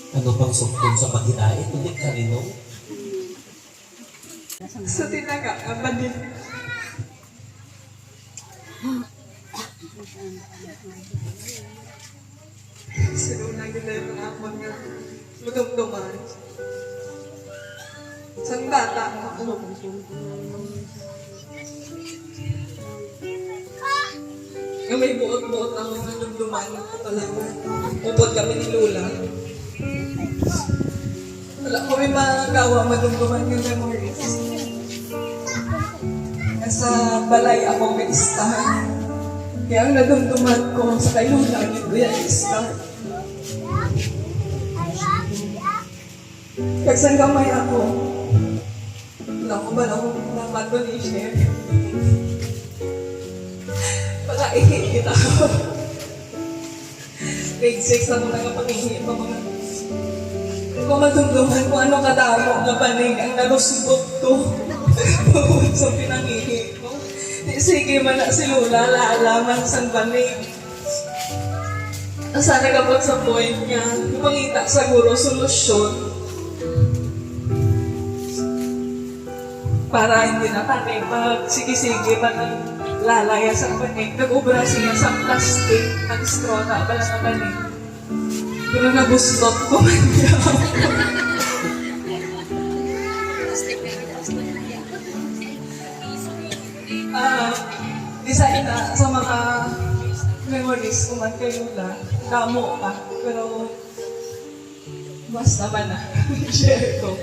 Ano bang sukton sa paghinait? Ulit ka rin, no? Sa tinaga, abadin. Sinunang nila yung akon nga magumduman. Sang bata ako. Nga may buot-buot ang magumduman ko talaga. Upod kami ni Lula. Wala ko may magawa madumduman ng memories. Nasa balay ako may istahan. Kaya ang nadumduman ko sa kayo lang yung kuya istahan. Kagsang gamay ako. Wala ko ba lang naman ko ni Chef? Baka ihigit ako. Grade 6 ako nagpangihit pa mga kung madumduman kung ano kadamo nga panig ang nalusbot ko sa pinangihit ko. Sige man na si Lula, laalaman sa panig. Sana kapag sa point niya, mangita siguro solusyon para hindi na panig sige-sige man ang lalaya sa panig. Nag-ubra siya sa plastic ng straw na abala na panig. Pero nagustot ko man niya. Design na sa mga memories ko man kayo na damo ka. Pero mas naman na share ko.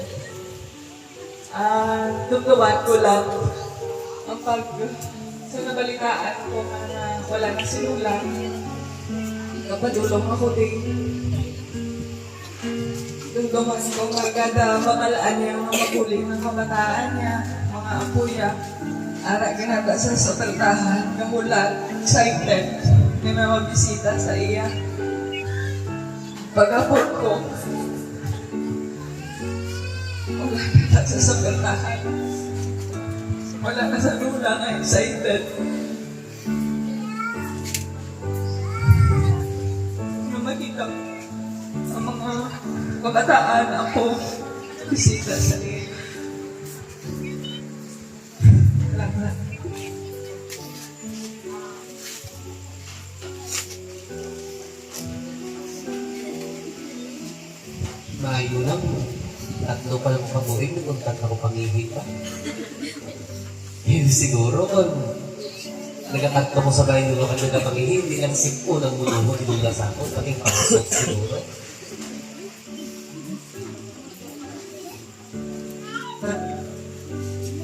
Dugduman ko lang ang sa nabalitaan ko na wala na si Lula. Kapadulong ako din. Dugduman ko maganda makalaan niya mga maguling ng kabataan niya, mga apo niya. Ara ginata sa sotaltahan na mula excited may mga bisita sa iya. Pag-apot ko, wala na sa sotaltahan. Wala na sa Lula nga excited. Na makita ang mga kabataan ako bisita sa iya. Salamat. Maayo lang. Tatlo pa lang pabuhin kung tatlo ko pangihig pa. Hindi siguro kung nagkakatlo ko sa bahay nyo kung nagkapangihig, hindi lang sipo ng mulo mo, tinula sa ako, paging pasok siguro.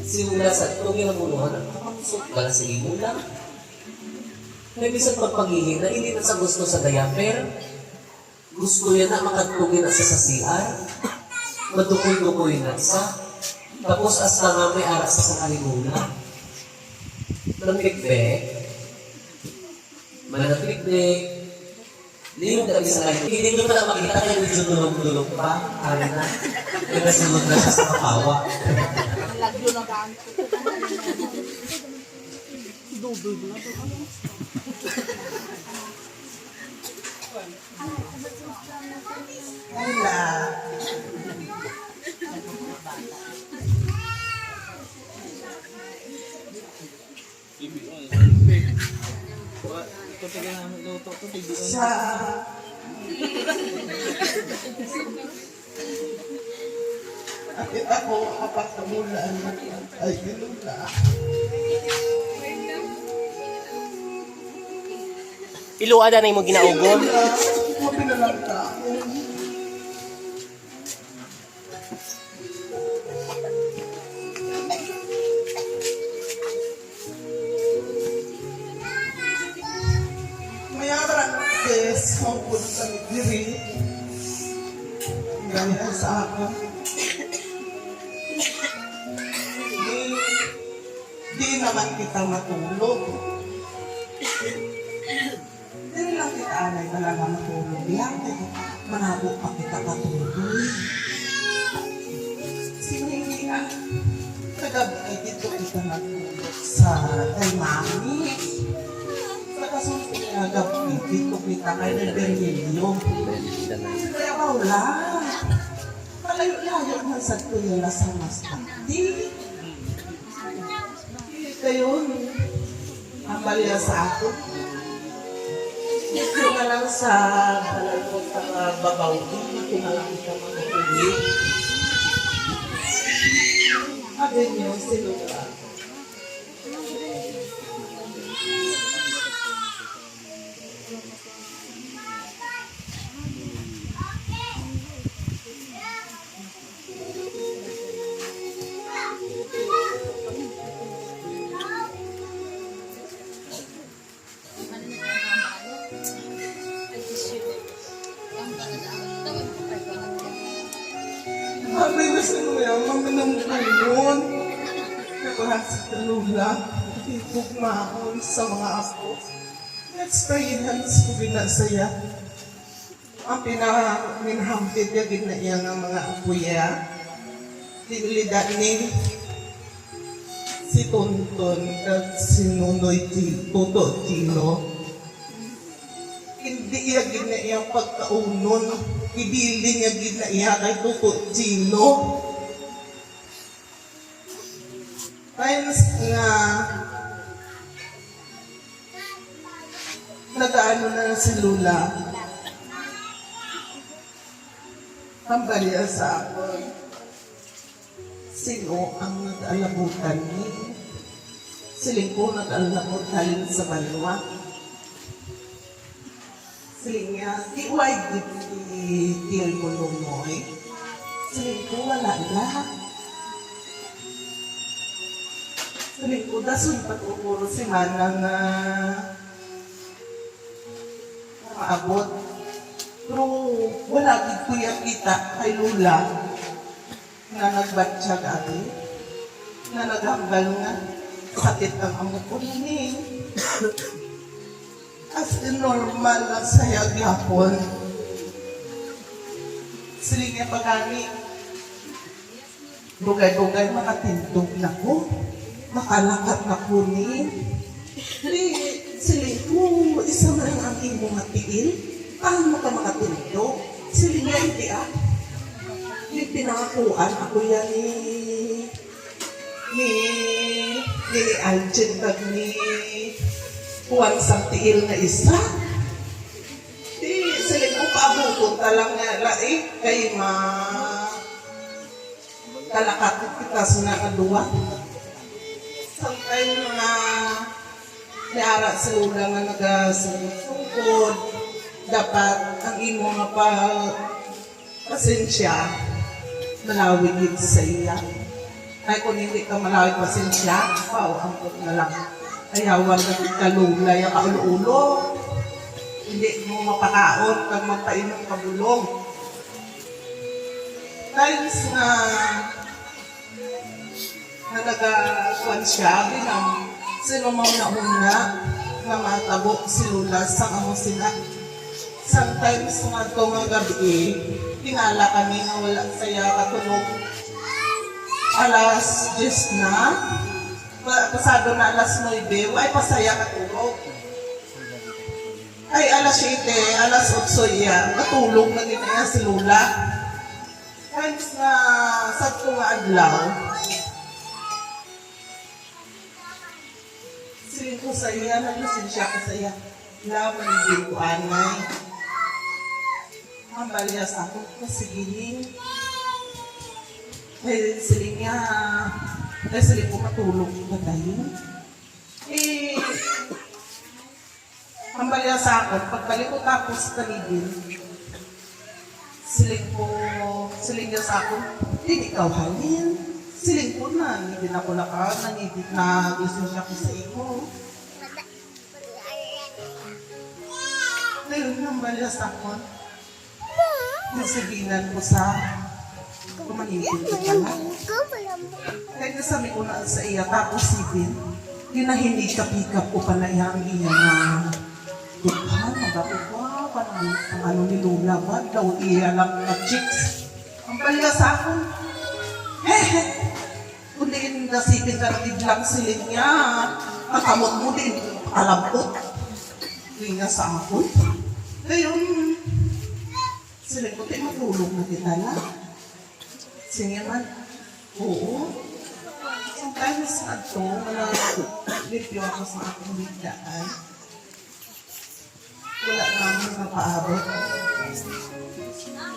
Simula sa itong ginamuluhan, nakapasok ba na sige mula? May minsan pagpangihig na hindi na sa gusto sa diaper, gusto niya na makatugin na sa CR, madukoy-dukoy na sa, tapos hasta nga may aras sa kalimula. Nangpikbek, manapikbek, liyon kami sa kayo. Hindi nyo pala makita kayo medyo dulog-dulog pa, ano na, nagasunod na siya sa kapawa. Lagyo na ba? Double na ba? Wala. Sa ako kapag namulaan ay Lula. Iluada na mo ginaugom. Mapinalang tao. Mayaran kes maupod sa diri. Ganyan sa akin. Di naman kita matulog. Dili lang kita anay talaga matulog lang. Manabok pa kita katulog. Sige nga. Kagabi ay dito kita natulog sa kay mami. Sa kasunod nga gabi dito kita kay Bergelio. Kaya wala. Malayo-layo man sa tulala sa masakti. Kayo, ang baliya sa ako. Ito na lang sa balagong babaw doon. Ito na lang kita mga tuloy. Agad niyo, sinuka. Sabi na sa nuya, maminang kayon. Nakuhasa sa Lula. Itog maon sa mga apo. Experience ko binasaya. Ang pinaminhampit niya na iya ng mga apuya. Dilida ni si Tonton at si Nunoy Toto Tino. Hindi iya gina iyang pagkaunon. Ibili niya gina iya kay Toto Tino. Times nga nagaano na si Lula. Ang baliya sa akin. Sino ang nag-alabutan ni? Siling ko nag-alabot halin sa balwa. Siling niya, di why did i-deal mo lumoy? Siling ko, wala na. Siling ko, dasun patuturo si Manang na maabot. Pero wala gid kuya kita kay Lula na nagbatsyag abi, na naghambal nga sakit ang amo ko ni. As in normal lang sayag yapon. Siling niya pagani, dugay-dugay makatindog na ko, makalakat na ko ni. Di, siling ko, isa man ang imo matiil. Paano ka makatindog? Siling niya hindi Yung pinangakuan ako yan ni Aljen kag ni Juan Santiil na isa. Di, siling ko paabukon talang nga laik kay kalakat kita sa nakadua. Samtay na niara sa Lula nga nagasugod, dapat ang imo nga pasensya malawig yun sa iya. Ay kung hindi ka malawig pasensya, ampot na lang. Ayawan na kalulay ang kaulo-ulo. Hindi mo mapakaon kag magpainom ka bulong. Times na nagakuan siya, binang sino mo na una na matabo si Lula sa amo sila. Sometimes nga ito nga gabi, tingala kami na wala saya katunog. Alas 10 na, pasado na alas 9, ay pasaya katulog. Ay alas 7, alas 8 iya, katulog na din niya si Lula. Times na sabto nga adlaw, siling ko sa iya, naglusin siya ko sa iya. Laman din ko anay. Ang balya sa ako kasi giling. Ay siling niya, ay siling ko matulog ba tayo? Ang balya sa ako, pagbalik ko tapos talibin, siling niya sa ako, hindi ikaw halin. Siling ko na, hindi na ko lakaran, hindi na gusto siya ko sa iyo. Ngayon nang balya sa ako, nasabihan ko sa kumanipin ko pala. Kaya nasabi ko na sa iya, tapos sipin, yun na hindi kapikap ko pala yung iya na dukhan, magabi ko, parang ano ni Lula ba, daw iya lang na chicks. Ang balya sa akin, kundi nasipin ka na biglang siling niya, ang kamot mo din, alabot. Hindi nga sa akin. Ngayon, siling ko, tayo matulog na kita na. Sige man, oo. Sometimes na ito, nalipyo ako sa aking bigdaan. Wala namin napaabot.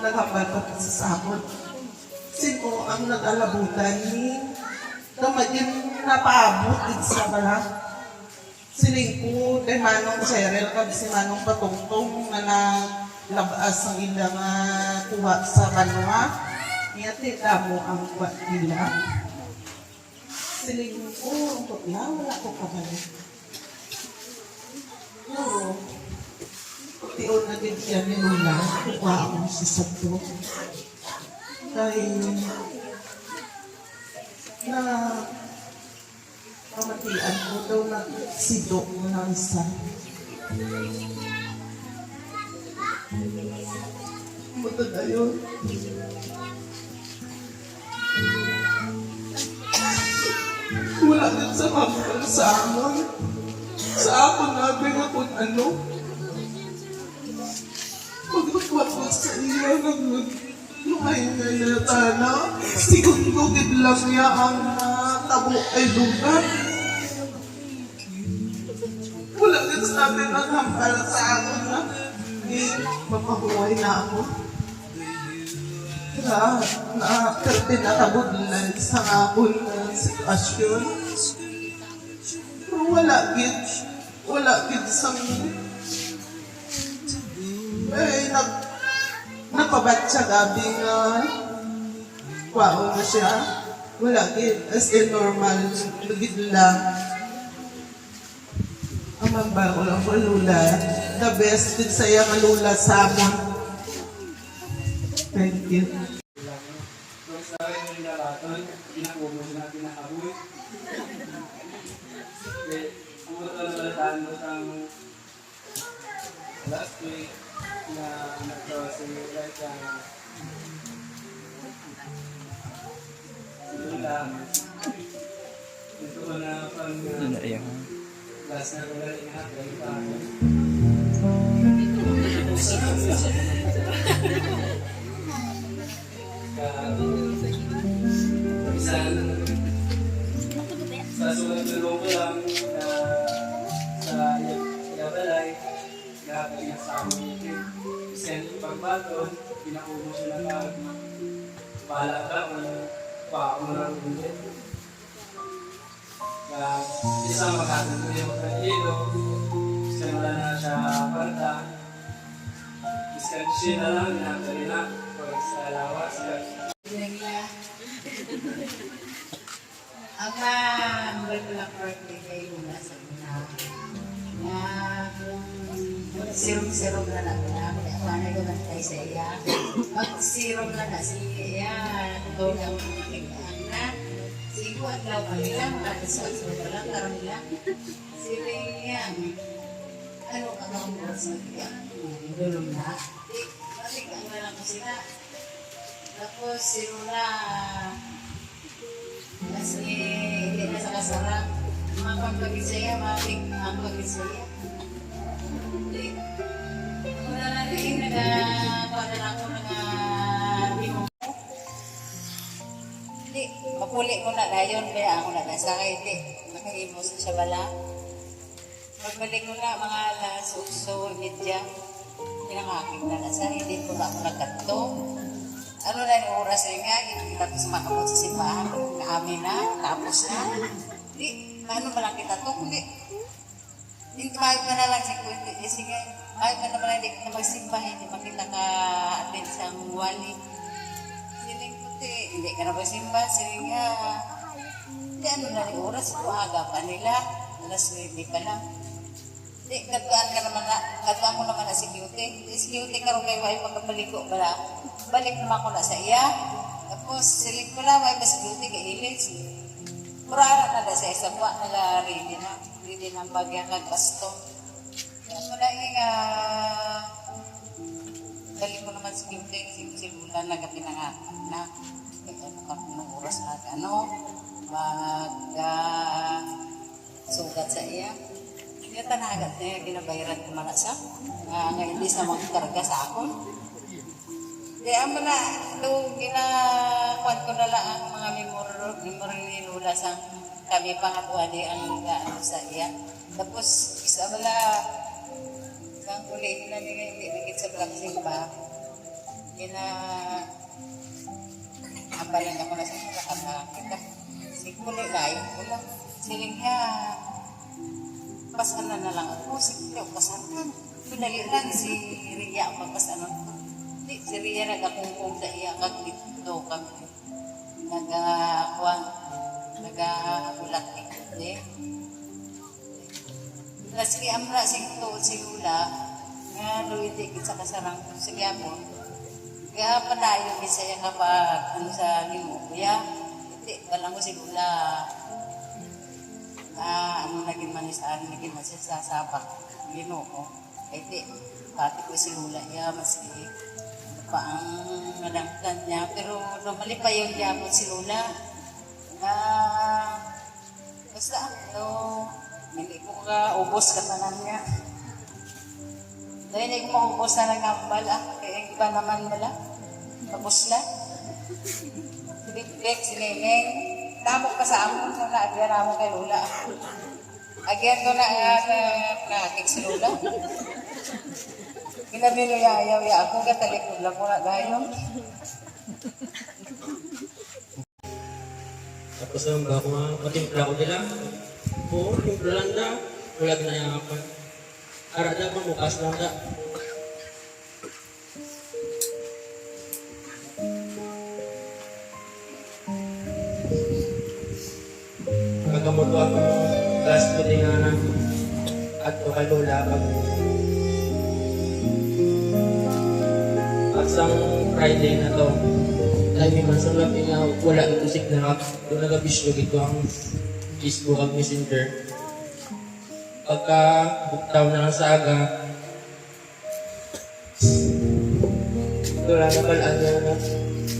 Naghapal pa sa sabot. Sino ang nag-alabutan ni kamadin napaabot din sa bala. Siling ko, kay Manong Cheryl, kag si Manong Patungtong na naglabas ang ilang kuha sa kanwa. Iyatita mo ang kuha nila. Siling ko, ang tutla, wala ko kabalik. Pero, tiyon na din siya ni Lula, kuha akong sisabdo. Dahil na pamatian ko daw na sido mo na isa. Matod ayun. Wala din sa kapal sa amon. Sa akon nabi nga kung ano. Pagkakwat ko sa iya lumay nga natana. Segundo lang niya ang tabo ay lugar. Wala din sa atin ang hampal sa akon na mapahuway na ako. Na tinatagod lang sa akon na sitwasyon. Pero wala gid sa napabat siya gabi nga kwao na siya. Wala gid as in normal lugid lang. Amang ba wala ko lula. The best din saya nga lula sa amon. Thank you. Sa akin yung nilalaton, pinakubos na pinakabuhi. Ang matalataan mo sang last week na nagkasimulay ka Lula. Ito ko na pang last na ko na inahatay pa ako. Isang sa sunod-sunod ko lang na sa Yabalay, nakakaya sa amin ito. Isang pagbaton, pinakumo siya na bahala ka kung paako na ng ulit. Isang makatag ko yung kanilo, isang wala na siya parta, isang siya na lang, nakakali na, pag sa lawas, Ang regular birthday kay Luna sa una. Na serum-serum na lang na. Panay ko lang tayo sa iya. Mag-serum na si iya. Doon ang mga na. Sigo at law kanila. Makakaswat sa lang. Karang nila. Sila iya. Ano ka mga oras na iya? Dulong na. Balik ang na lang sila. Tapos si Luna. Kasi hindi na sa kasarap. Mga pagpagisaya, matik ang pagisaya. Hindi. Wala na rin, nagpapadala ko bimo. Hindi, mapuli ko na dayon, kaya ako na nasakay. Hindi, nakaimos na siya bala. Pagbalik ko na mga alas, ukso, media. Pinangaking na nasa, hindi ko na ako nagkanto. Ano na yung oras rin nga, tapos makamot sa simbahan, kaamin na, tapos na. Di, ano ba lang kita to? Hindi. Hindi, kahit ka na lang si Kuya. Sige, kahit ka na ba lang, hindi ka magsimba, hindi makita ka atin sa wali. Siling puti, hindi ka na magsimba, siling nga. Hindi, ano na yung oras, aga pa nila, alas 9 pa lang. Di, gagawaan ka naman na, gagawaan mo naman na si Cutie. Si Cutie ka rin kayo ay pagkabaliko pala. Balik naman ko na sa iya. Tapos, siling ko na, may ba si Cutie kay Ilis. Murara na na sa isang wa, nag-ready na. Ready na bagyan kagbasto. Ano na yung, balik mo naman si Cutie, si Lula na pinangatak na. Ano ka ng oras na, sugat sa iya. Kaya tanagat niya, ginabayaran ko man sa ngayon hindi sa magkarga sa ako. Kaya mo na, ito ginakuan ko na lang ang mga memory ni Lula sa kami pangatwa di ang ano sa iya. Tapos, isa wala, isang ulit na niya hindi nagit sa blacksing ba, ambalan ako na sa mga kakakita. Siguro live ko lang, siling niya, pasanan na lang ako, sige, pasanan. Pinali lang si Ria ang magpasanan ko. Hindi, si Ria nagkakungkong sa iya, kagito kami. Nagagulat ni Kundi. Kasi amra si Lula, nga luwitik sa kasarang sa Gabon. Kaya padayon di saya kapag ano sa limo. Kaya, hindi, walang ko si Lula. Ano naging manisaan, naging masasabak, Ginoo. Kaya di, pati ko si Lula niya, maski pa ang nadangtan niya. Pero lumali pa yung yapon si Lula. Basta, hindi ko ka ubos katanan niya. Dahil hindi ko maubos na nangambal, kaya yung iba naman nila, tapos na. Si Big, si Neneng, tamok pa sa amon na naagyan mo kay Lula. Agyan ko na nakakik si Lula. Kinabilo yayaw ya ako, katalikod lang ko na gayong. Tapos ang ba ko nga, patimpla ko nila. Oo, timpla lang na. Wala na yung apa. Arada pa, mukas lang na. kay Lola. At sa Friday na to, dahil man sa gabi nga wala ito signal, doon nag-abisyo ito ang Facebook at Messenger. Pagka buktaw na lang sa aga, wala na pala na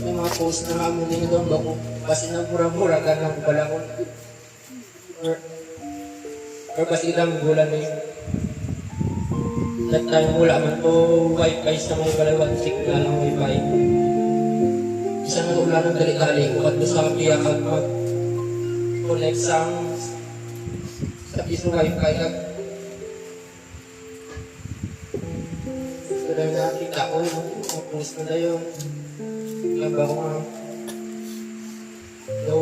may mga post na kami din doon ba ko kasi nagmura-mura ka lang pala ko or kasi ilang bulan eh that time wala man to wifi sa may balawat signal ang wifi isa na ulan ng dali-dali ko at sa piya kag mag connect sa piso wifi kag so dahil nakita ko yung post na dayo laba ko nga so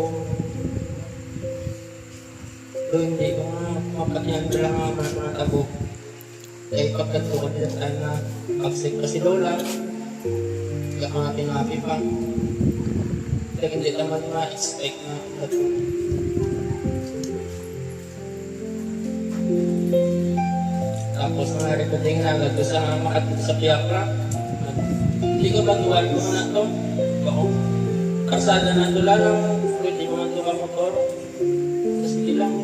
hindi ko nga mapatyan ko lang nga mga tabo dahil pagkat ko kasi tayo na pag-save kasi Lola kaya ka nga pinapi pa kaya hindi naman ma-expect na tapos nga recording na agad ko sa makatid sa Piakra hindi ko batuan ko na to ako karsada na ito lang hindi ko na ito kamotor tapos hindi lang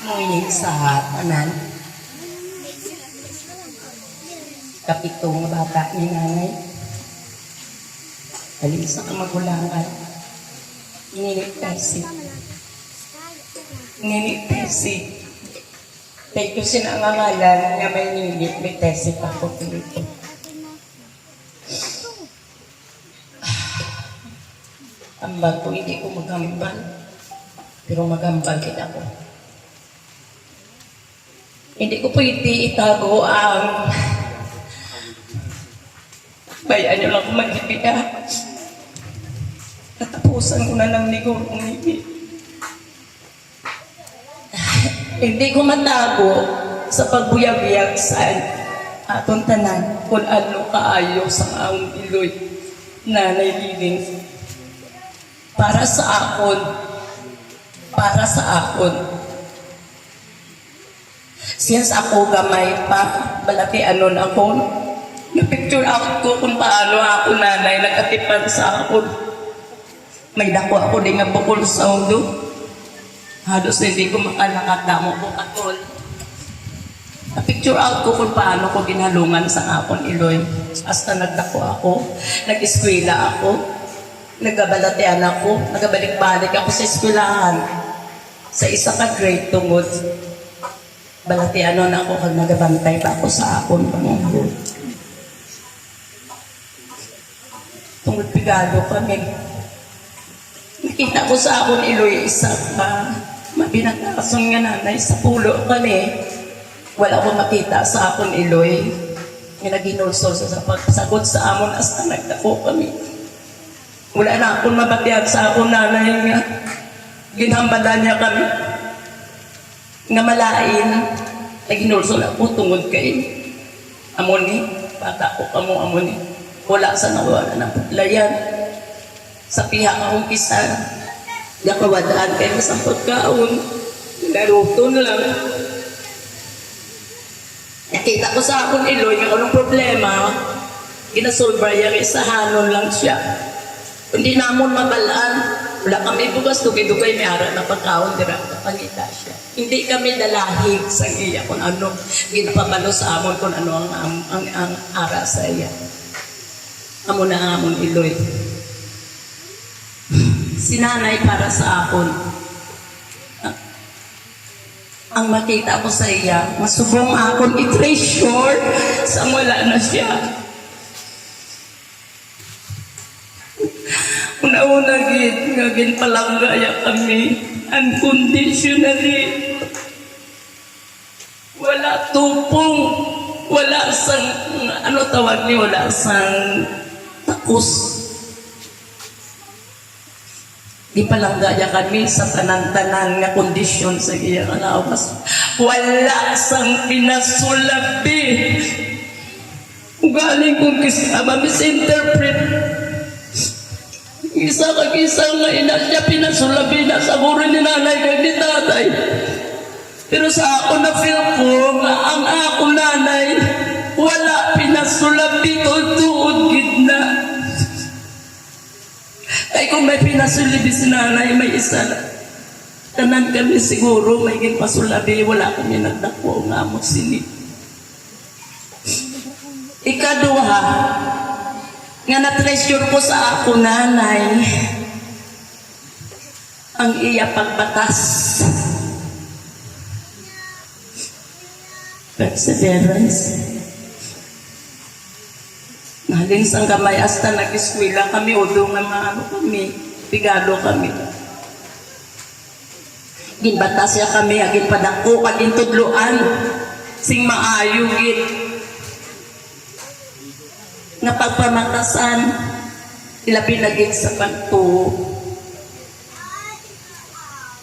Morning sa tanan. Kapitong bata ni nanay. Alis na magulangan. Nginit kasi. Nginit kasi. Kaya ko sinangangalan nga may nginit, may tesi pa ko dito. Ambal ko, hindi ko magambal. Pero magambal kita ko. Hindi ko pwede itago ang bayan niyo lang kung maghibiya. Katapusan ko na ng ligong umibig. Hindi ko matago sa pagbuyag-buyag sa atong tanan kung ano kaayo sa aong iloy nanay living. Para sa akon. Since ako gamay pa, balaki anon ako, na-picture out ko kung paano ako nanay nag-atipan sa akon. May dako ako din nga bukol sa ulo. Halos hindi ko makalakadamo ko katol. Na-picture out ko kung paano ko ginhalungan sa akon iloy. Hasta nagdako ako, nag-eskwela ako, nagabalatean ako, nagabalik-balik ako sa eskwelahan. Sa isa ka grade tungod. Balatiano na ako kag nagabantay pa ako sa akon pangulo. Tungod pigado kami. Nakita ko sa akon iloy isa ka mabinatason nga nanay sa pulo kami. Wala ko makita sa akon iloy. Nga naginulsol sa pagsagot sa amon hasta nagdako kami. Wala na akong mabatiag sa akon nanay nga. Ginhambadan niya kami. Nga malain, naginulsol ako tungod kay amon ni, bata ko kamo amon ni. Wala sa nawala ng putlayan. Sa piha akong kisa, nakawadaan kayo sa pagkaon. Naruto na lang. Nakita ko sa akong iloy, nga anong problema, ginasolver yung isahanon lang siya. Hindi namon mabalaan. Wala kami bukas, dugay-dugay may ara na pagkaon, dira kapangita siya. Hindi kami dalahig sa iya kung ano, ginapabalo sa amon kung ano ang ara sa iya. Amo na amon iloy. Sinanay para sa akon. Ang makita ko sa iya, masubong akon i-treasure sa wala na siya. Una-una nga ginpalanggaya kami unconditionally. Wala tupong, wala sang, ano tawag ni, wala sang takos. Di palangga niya kami sa tanan-tanan nga kondisyon sa iya kalawas. Wala sang pinasulabi. Galing kong kisama, misinterpret. Isa kag isa nga ina siya pinasulabi na sa guro ni nanay kag ni tatay. Pero sa ako na feel ko nga ang ako nanay wala pinasulabi tuod gid na. Ay kung may pinasulabi si nanay may isa na. Tanan kami siguro may ginpasulabi wala kami nagdako nga mo sini. Ikaduha, nga na-treasure ko sa ako nanay ang iya pagbatas. Perseverance. Nahalin sang gamay hasta nag-eskwela kami, udo nga maano kami, pigado kami. Ginbatas ya kami, agin padako, agin tudluan, sing maayo gid. Nga pagpamatasan, ilabi na gid sa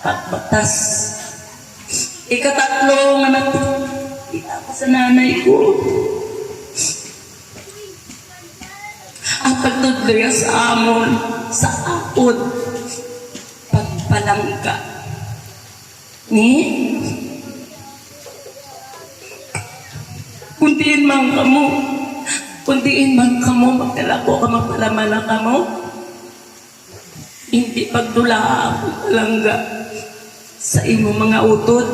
pagbatas. Ikatatlo nga nakita ko sa nanay ko. Ang pagtudloy sa amon, sa apod, pagpalangka. Ni? Kundiin man kamo, magkalako ka magpalaman na kamo. Hindi pagdula ako palangga sa imo mga utot.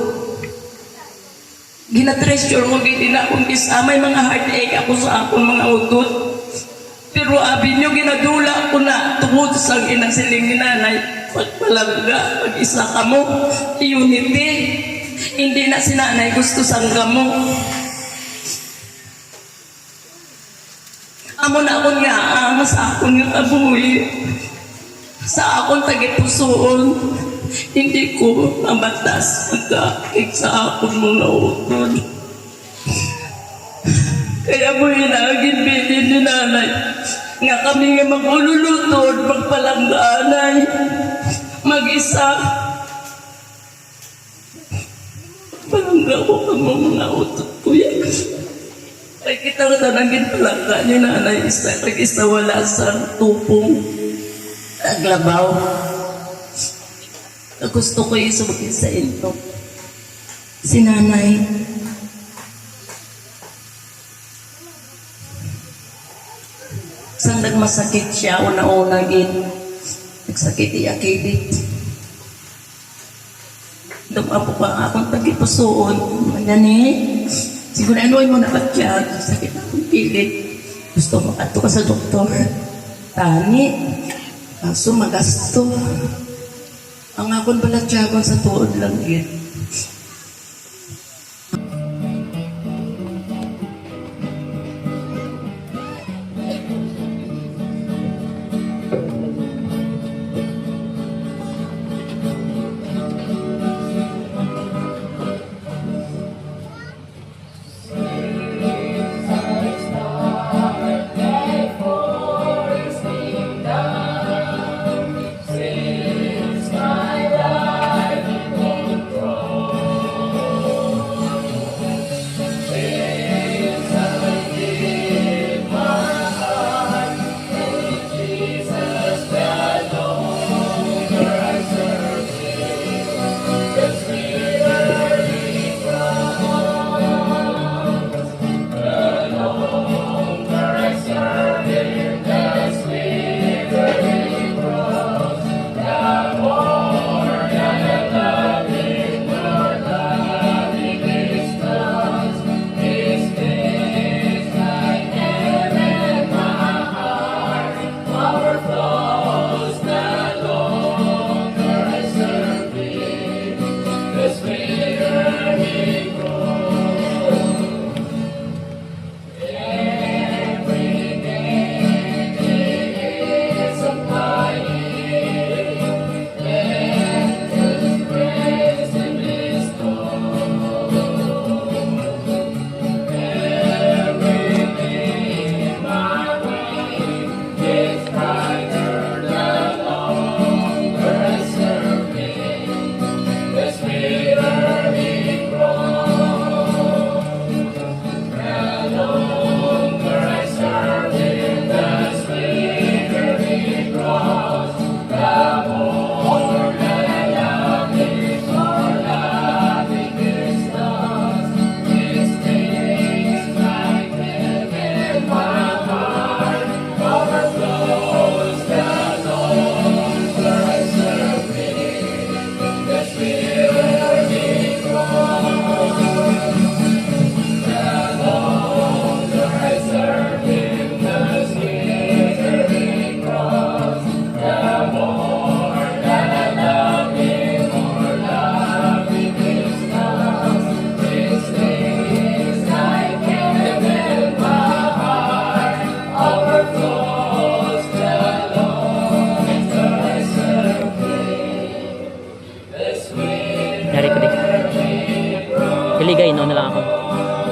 Ginatreasure ko gini na akong isa, may mga heartache ako sa akong mga utot. Pero abi nyo ginadula ko na tungod sa inasiling ni nanay. Pagpalangga, pag-isa ka mo, unity. Hindi na si nanay gusto sangga mo. Amo na akong yaang sa akong nga kabuhi. Sa akong tagipusoon. Hindi ko mabatas magkakik sa akong mga utod. Kaya mo hinagin bilin ni nanay. Nga kami nga magululutod, magpalangganay, mag-isa. Palangga ko ka mga utod ko yan. Ay kita ka tanangin palangga ni nanay, isa wala sa tupong aglabaw. Gusto ko isubagin sa ito. Si nanay, sang nagmasakit siya, una-una gin, nagsakit iyakibit. Dumapo pa akong tagipusoon. Manyan siguro anoy mo na ba siya, sakit akong pilit. Gusto mo ato ka sa doktor. Tani, kaso magasto. Ang akong balatyagon sa tuod lang yun.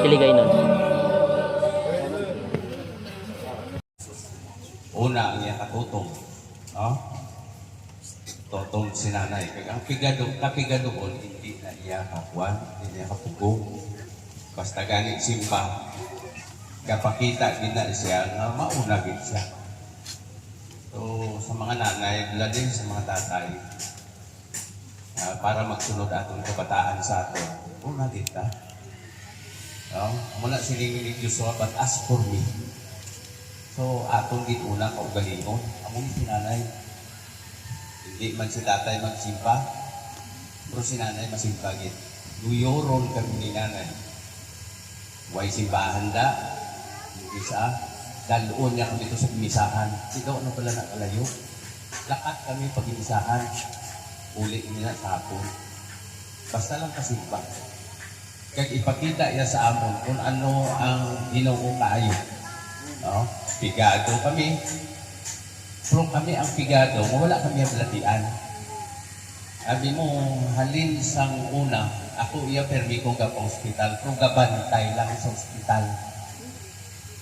Kiligay nun. Una ang iya katutong. No? Totong si nanay. Kaya ang kapigado ko, hindi na iya kakuan, hindi niya kapugong. Basta ganit simba. Kapakita din na siya na mauna din siya. So, sa mga nanay, dula din sa mga tatay, para magsunod atong kabataan sa ato, una din ta. No? Muna siningi ni Diyos, but ask for me. So, atong din una kaugalingon. Among sinanay, hindi man si tatay magsimpa, pero si nanay masimpagin. Luyoron kami ni nanay. Huwag simbahan da, hindi sa daluon niya kami ito sa pimisahan. Sigaw ano pala nakalayo. Lakat kami pag-imisahan. Uli niya sa hapon. Basta lang kasimpa. Kaya ipakita niya sa amon kung ano ang Ginoo kaayo. No? Pigado kami. Pero kami ang pigado, wala kami ang latian. Sabi mo, halin sang una, ako iya permi ko ka pa ospital, pero gabantay lang sa ospital.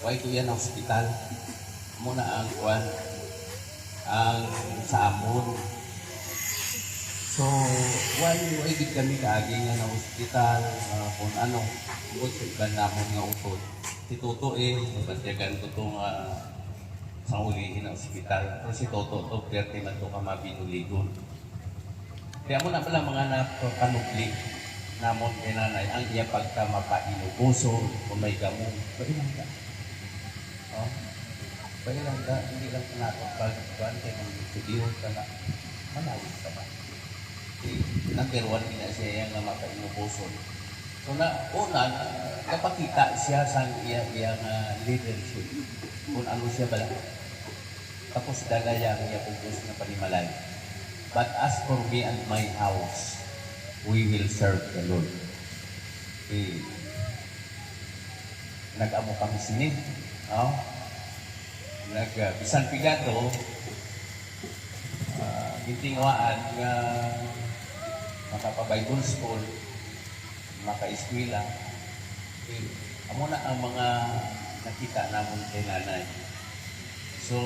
Huwag ko yan ang ospital. Muna ang kuwan, ang sa amon. So, why din kami kaagi nga na ospital, kung ano, kung sa iban namon nga utod. Si Toto mabantyagan ko ito nga sa ulihin ng ospital. Pero si Toto to, pwerte man ito ka mabinuligon. Kaya mo na pala mga napanukli namon kay nanay, ang iya pagka mapainubuso, kung may gamong, pwede lang ka. Oh? Pwede lang ka, hindi lang ka nakapagkuhan kay mga studio ka na, manawid ka ba? Number one, hindi siya yung mapainubuso. So na, una, napakita siya sa iyang leadership, kung ano siya bala. Tapos dalaya ang iya pugos na panimalay. But as for me and my house, we will serve the Lord. Nag-amo kami sinin. No? Bisan pigado, gitingwaan nga makapa-Bible school, maka-eskwela. Amo na ang mga nakita namon kay nanay. So,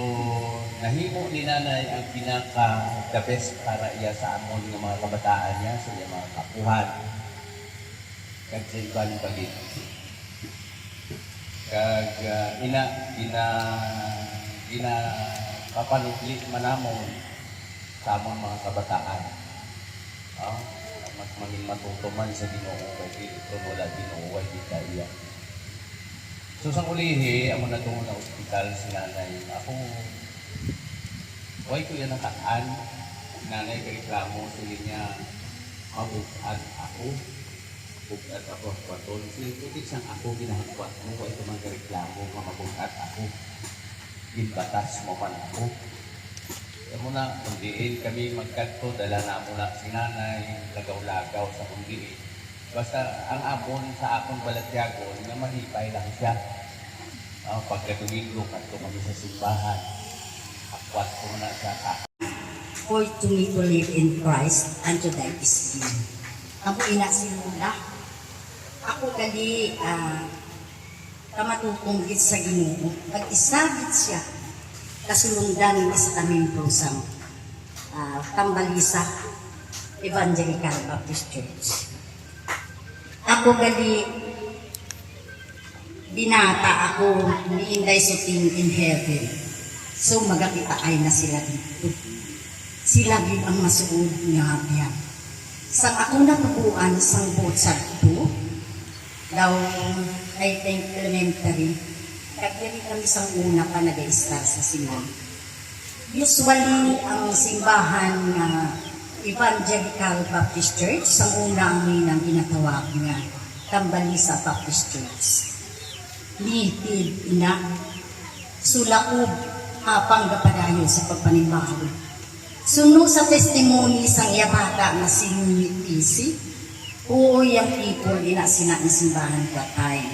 nahimo ni nanay ang pinaka-the best para iya sa amon ng mga kabataan niya, sa iya mga kapuhan. Kag sa ibang bagay. Kag papanukli manamon sa amon mga kabataan. Mas maging matutuman sa Ginoo kay ito wala Ginoo di kaya. So sa ulihi, amo na tungo na ospital si nanay. Ako, why ko yan nakaan? Nanay kay reklamo, sila niya mabukad ako. Bukad ako, kwaton. Sila putik siyang ako ginahagwat mo. Why ko man reklamo, mabukad ako. Ginbatas mo man ako. Amo na, kundiin kami magkanto, dala na mo na si nanay, lagaw-lagaw sa kundiin. Basta ang amon sa akong balatyagon na mahipay lang siya. Pagka-Domingo, kanto kami sa simbahan. Akwat ko na siya ka. For to me to live in Christ and to die is gain. Ako ina sinula. Ako kali kamatutungkit sa Ginoo. Pag-isabit siya, kasulundan sa aming prosang Tambalisa Evangelical Baptist Church. Ako gali binata ako ni Inday Suting in heaven. So magakita ay na sila dito. Sila din ang masuod nga biyan. Sa ako natubuan sang botsad ko, daw I think elementary, kagiri kami sang una pa nag-i-start sa simbahan. Usually, ang simbahan na Evangelical Baptist Church, sa una ang ninang ginatawag nga Tambalisa Baptist Church. Nitid ina, sulakob apang gapadayo sa pagpanimbahan. Suno sa testimony sang yabata na sinunitisi, uoy ang people ina sinaing simbahan katay.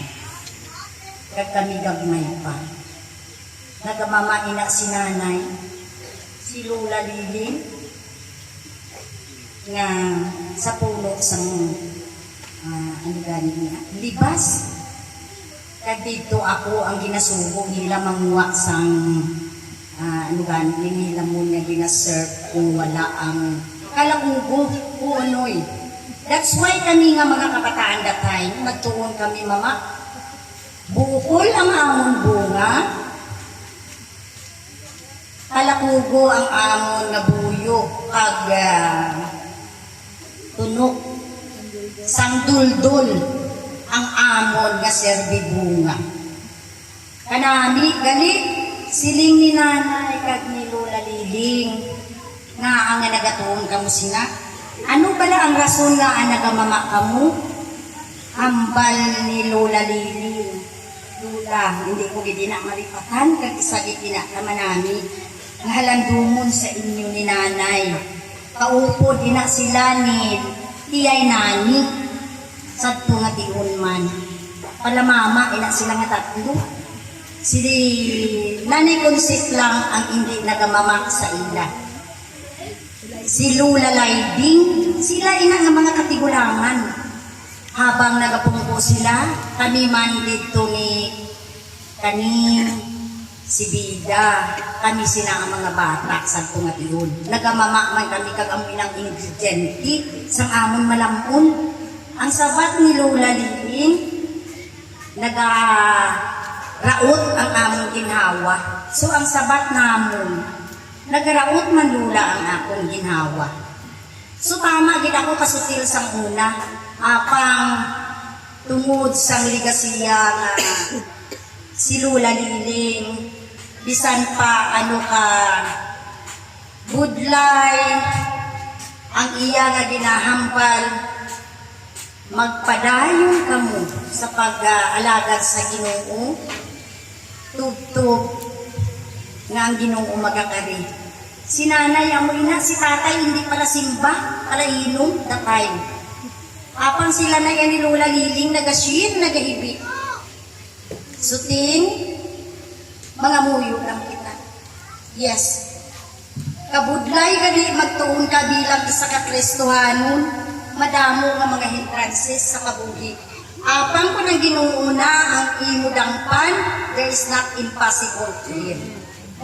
Kami gagmay pa. Nagamama ina si nanay, si Lula Liling, nga sa puno sang ano gani niya, libas. Kadito ako ang ginasubo nila manguwa sang ano gani nila mo niya ginaserve kung wala ang kalakugo unoy. That's why kami nga mga kabataan that time, nagtuon kami mama, bukol ang amon bunga, kalakugo ang amon na buyo, kag tunok, sangduldul ang amon nga serbi bunga. Kanami, gali, siling ni nanay kag ni Lola Liling, nga ang nagatuon kamo sina. Ano pala ang rason nga ang nagamama kamo? Hambal ni Lola Liling. Lola, hindi ko gidina maripatan, kag isa gidina naman nami, nga halandumon sa inyo ni nanay. Kaupo dina sila ni tiyay nani, sadto nga tiun man. Palamama, ina sila nga tatlo. Si Nanay Consit lang ang hindi nagamama sa ila. Si Lola Laiding, sila ina nga mga katigulangan. Habang nagapungko sila, kami man dito ni kani si Bida, kami sila ang mga bata sa tunga iyon. Nagamama man kami kag amoy ng ingrediente sang amon malampon. Ang sabat ni Lola Liling, nagaraot ang among ginhawa. So ang sabat namon, nagaraot man Lula ang akong ginhawa. So tama gid ako kasutil sang una, apang tungod sang ligasiya nga si Lola Liling, bisan pa ano ka budlay ang iya nga ginahampal, magpadayon kamo sa pag-alagad sa Ginoo, tubtub nga ang Ginoo magakari. Si nanay amo ina, si tatay hindi pala simba, pala inom that time. Apang sila na yan ni Lola Liling, nagasin, nagahibi. Suting, mga muyo lang kita. Yes. Kabudlay gani magtuon ka bilang isa ka Kristohanon, madamo nga mga hindrances sa kabuhi. Apang ko nang ginuuna ang imo dangpan, there is not impossible to him.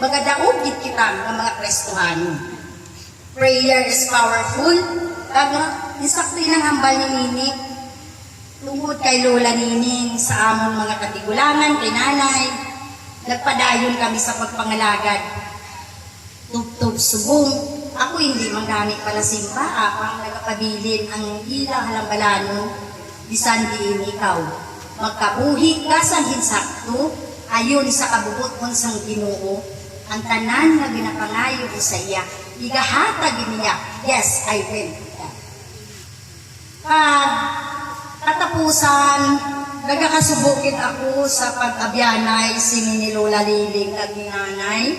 Magadaog gid kita nga mga Kristohanon. Prayer is powerful. Kaga, insakto inang hambal ni Nini, tungkol kay Lola Nining sa among mga katigulangan, kay nanay, nagpadayon kami sa pagpangalagad. Tubtub subong, ako hindi manggamit pala simba, apang nagapabilin ang ilang halambalanon, bisan diin ikaw. Magkabuhi ka sa hinsakto, ayon sa kabubuton sang Ginoo, ang tanan nga ginapangayo sa iya, igahatag niya, yes, I will. Katapusan, nagakasubukit ako sa pag-abyanay sini ni Lola Liling at ni nanay.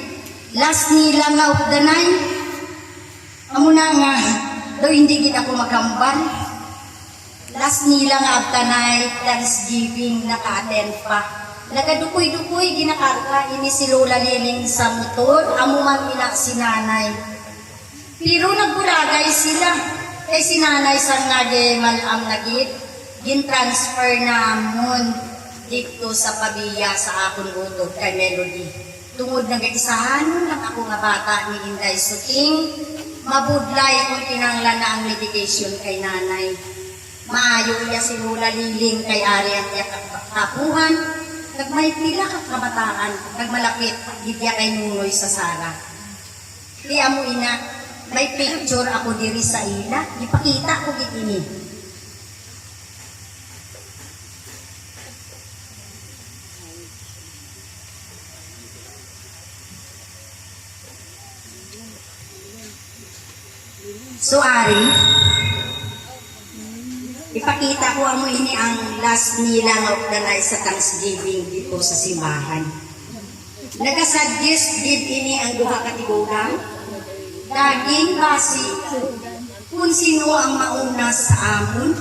Last nila nga of the night, amo na nga, daw hindi gid ako magkambal. Last nila nga of the night, Thanksgiving, naka-attend pa. Nagadukoy-dukoy, ginakarga ini si Lola Liling sa motor, amo man nila si nanay. Pero nagbulagay sila. Kay si nanay sang malam nagit, gin-transfer namon dito sa Pabiya sa akong utog kay Melody. Tungod nag-isahan lang ako nga bata ni Inday Suting, mabudlay akong tinanglan na ang medication kay nanay. Maayo iya si Lola Liling kay ari ang iya kapuhan, nagmay pila ka kabataan, nagmalapit, gidya kay Nunoy sa Sara. Kaya mo ina, may picture ako diri sa ila, ipakita ko gid ini. So ari, ipakita ko amo ini ang last nila nga organize sa Thanksgiving dito sa simbahan. Nagasuggest gid ini ang duha ka tigulang. Naging basi kung sino ang mauna sa amon.